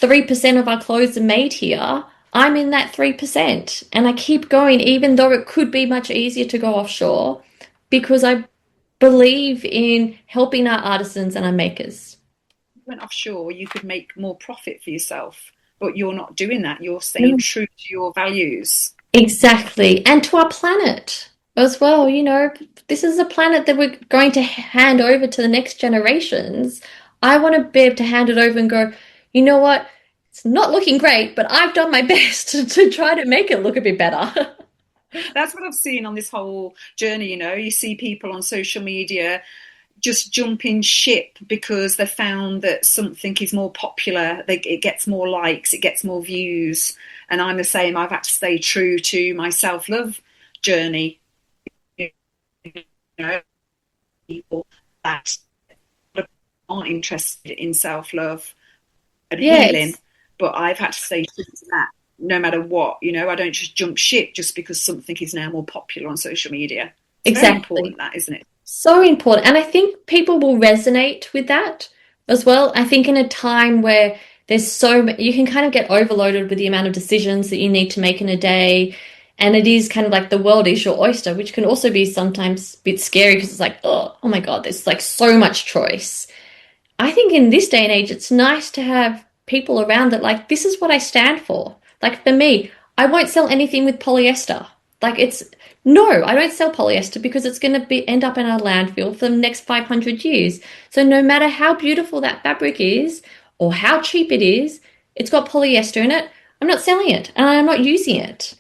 3% of our clothes are made here, I'm in that 3%. And I keep going, even though it could be much easier to go offshore, because I believe in helping our artisans and our makers. If you went offshore, you could make more profit for yourself, but you're not doing that. You're staying true to your values. Exactly. And to our planet as well. This is a planet that we're going to hand over to the next generations. I want to be able to hand it over and go, you know what? It's not looking great, but I've done my best to try to make it look a bit better. That's what I've seen on this whole journey. You see people on social media just jumping ship because they found that something is more popular. It gets more likes, it gets more views. And I'm the same. I've had to stay true to my self-love journey. People that aren't interested in self-love and healing, but I've had to stay true to that. No matter what, I don't just jump ship just because something is now more popular on social media. It's very important, that, isn't it? So important. And I think people will resonate with that as well. I think in a time where there's you can kind of get overloaded with the amount of decisions that you need to make in a day. And it is kind of like the world is your oyster, which can also be sometimes a bit scary because it's like, oh my God, there's like so much choice. I think in this day and age, it's nice to have people around that like, this is what I stand for. Like for me, I won't sell anything with polyester. I don't sell polyester because it's going to end up in our landfill for the next 500 years. So no matter how beautiful that fabric is or how cheap it is, it's got polyester in it. I'm not selling it and I'm not using it.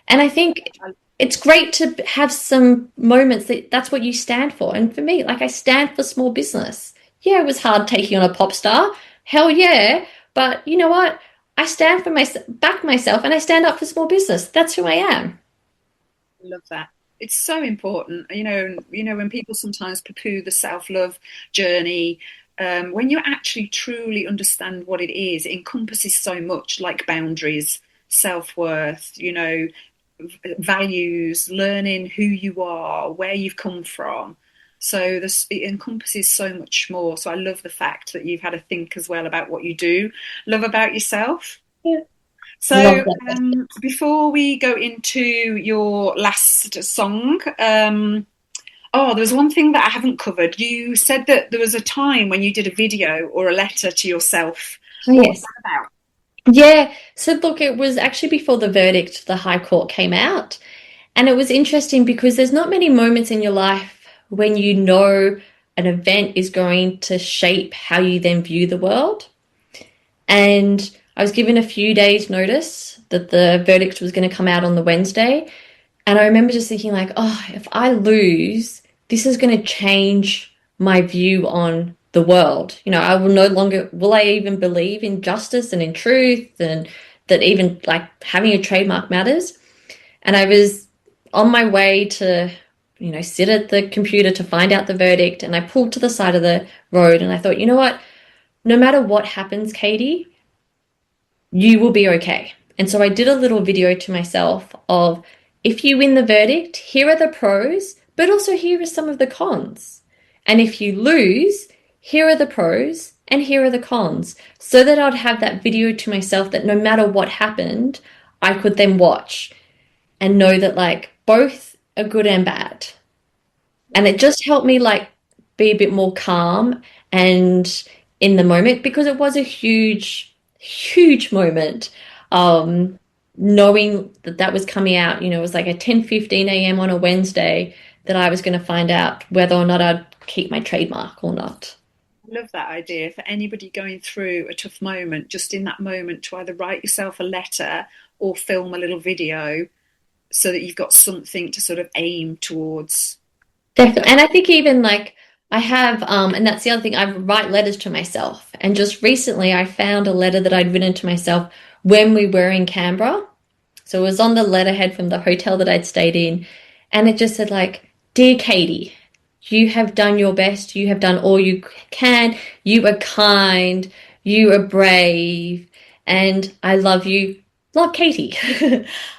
And I think it's great to have some moments that's what you stand for. And for me, I stand for small business. Yeah, it was hard taking on a pop star. Hell yeah. But you know what? I stand for back myself and I stand up for small business. That's who I am. I love that. It's so important. When people sometimes poo-poo the self-love journey, when you actually truly understand what it is, it encompasses so much, like boundaries, self-worth, values, learning who you are, where you've come from. So it encompasses so much more. So I love the fact that you've had to think as well about what you do love about yourself. Yeah. So before we go into your last song, there was one thing that I haven't covered. You said that there was a time when you did a video or a letter to yourself. Oh, yes. What was that about? Yeah. So look, it was actually before the verdict, the High Court came out. And it was interesting because there's not many moments in your life when you know an event is going to shape how you then view the world. And I was given a few days notice that the verdict was going to come out on the Wednesday. And I remember just thinking if I lose, this is going to change my view on the world. I will no longer, will I even believe in justice and in truth and that even having a trademark matters? And I was on my way to, sit at the computer to find out the verdict. And I pulled to the side of the road and I thought, you know what, no matter what happens, Katie, you will be okay. And so I did a little video to myself of, if you win the verdict, here are the pros, but also here are some of the cons. And if you lose, here are the pros and here are the cons. So that I'd have that video to myself that no matter what happened, I could then watch and know that both are good and bad. And it just helped me be a bit more calm and in the moment, because it was a huge moment. Knowing that was coming out, it was at 10:15 a.m. on a Wednesday that I was going to find out whether or not I'd keep my trademark or not. I love that idea for anybody going through a tough moment, just in that moment to either write yourself a letter or film a little video so that you've got something to sort of aim towards. Definitely. And I think even I have, and that's the other thing, I write letters to myself. And just recently I found a letter that I'd written to myself when we were in Canberra. So it was on the letterhead from the hotel that I'd stayed in, and it just said like, "Dear Katie, you have done your best. You have done all you can. You are kind. You are brave, and I love you. Love, Katie."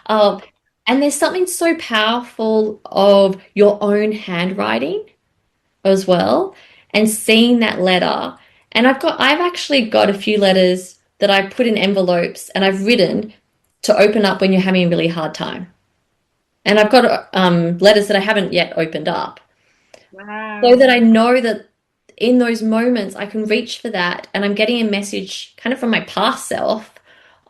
um, and there's something so powerful of your own handwriting as well, and seeing that letter. And I've actually got a few letters that I put in envelopes and I've written to open up when you're having a really hard time. And I've got letters that I haven't yet opened up. Wow. So that I know that in those moments I can reach for that, and I'm getting a message kind of from my past self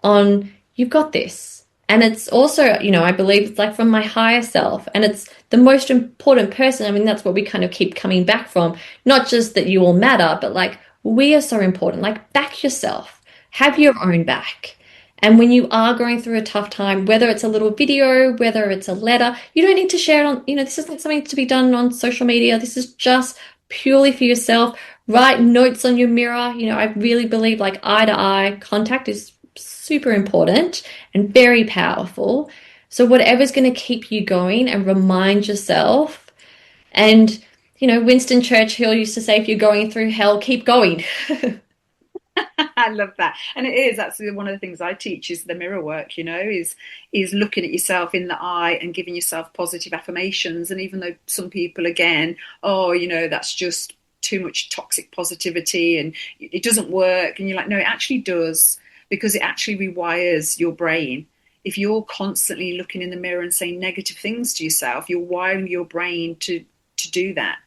on, you've got this. And it's also, you know, I believe it's like from my higher self, and it's the most important person. I mean, that's what we kind of keep coming back from. Not just that you all matter, but like, we are so important. Like, back yourself, have your own back. And when you are going through a tough time, whether it's a little video, whether it's a letter, you don't need to share it on, you know, this isn't something to be done on social media. This is just purely for yourself. Write notes on your mirror. You know, I really believe like eye to eye contact is super important and very powerful. So whatever's going to keep you going and remind yourself. And, you know, Winston Churchill used to say, if you're going through hell, keep going. I love that. And it is actually one of the things I teach is the mirror work, you know, is looking at yourself in the eye and giving yourself positive affirmations. And even though some people, again, oh, you know, that's just too much toxic positivity and it doesn't work. And you're like, no, it actually does, because it actually rewires your brain. If you're constantly looking in the mirror and saying negative things to yourself, you're wiring your brain to do that.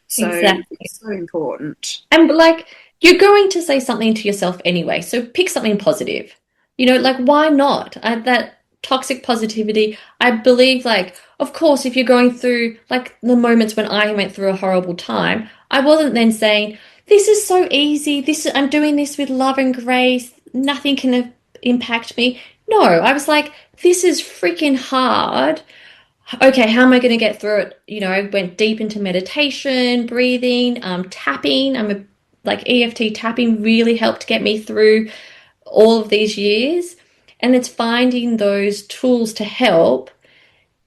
So Exactly. it's so important. And like, you're going to say something to yourself anyway, so pick something positive. You know, like, why not? That toxic positivity, I believe, like, of course, if you're going through, like, the moments when I went through a horrible time, I wasn't then saying, this is so easy, I'm doing this with love and grace, nothing can impact me. No, I was like, this is freaking hard. Okay, how am I going to get through it? You know, I went deep into meditation, breathing, tapping. Like EFT tapping really helped get me through all of these years. And it's finding those tools to help.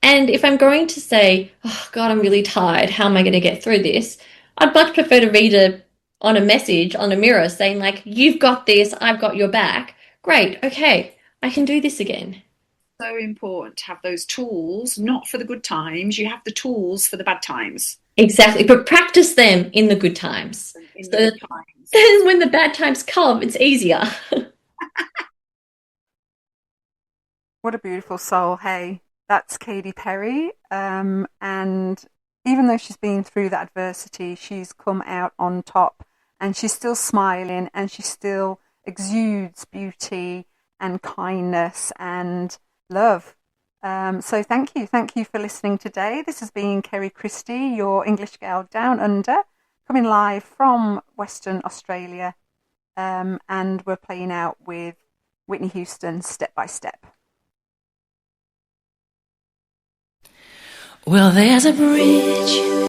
And if I'm going to say, oh God, I'm really tired, how am I going to get through this? I'd much prefer to read on a message on a mirror saying like, you've got this, I've got your back. Great, okay, I can do this again. So important to have those tools, not for the good times. You have the tools for the bad times. Exactly, but practice them in the good times. In the So good times. then when the bad times come, it's easier. What a beautiful soul. Hey, that's Katy Perry. And even though she's been through that adversity, she's come out on top, and she's still smiling, and she still exudes beauty and kindness and love. So thank you for listening today. This has been Kerry Christie, your English girl down under, coming live from Western Australia, and we're playing out with Whitney Houston's Step by Step. Well, there's a bridge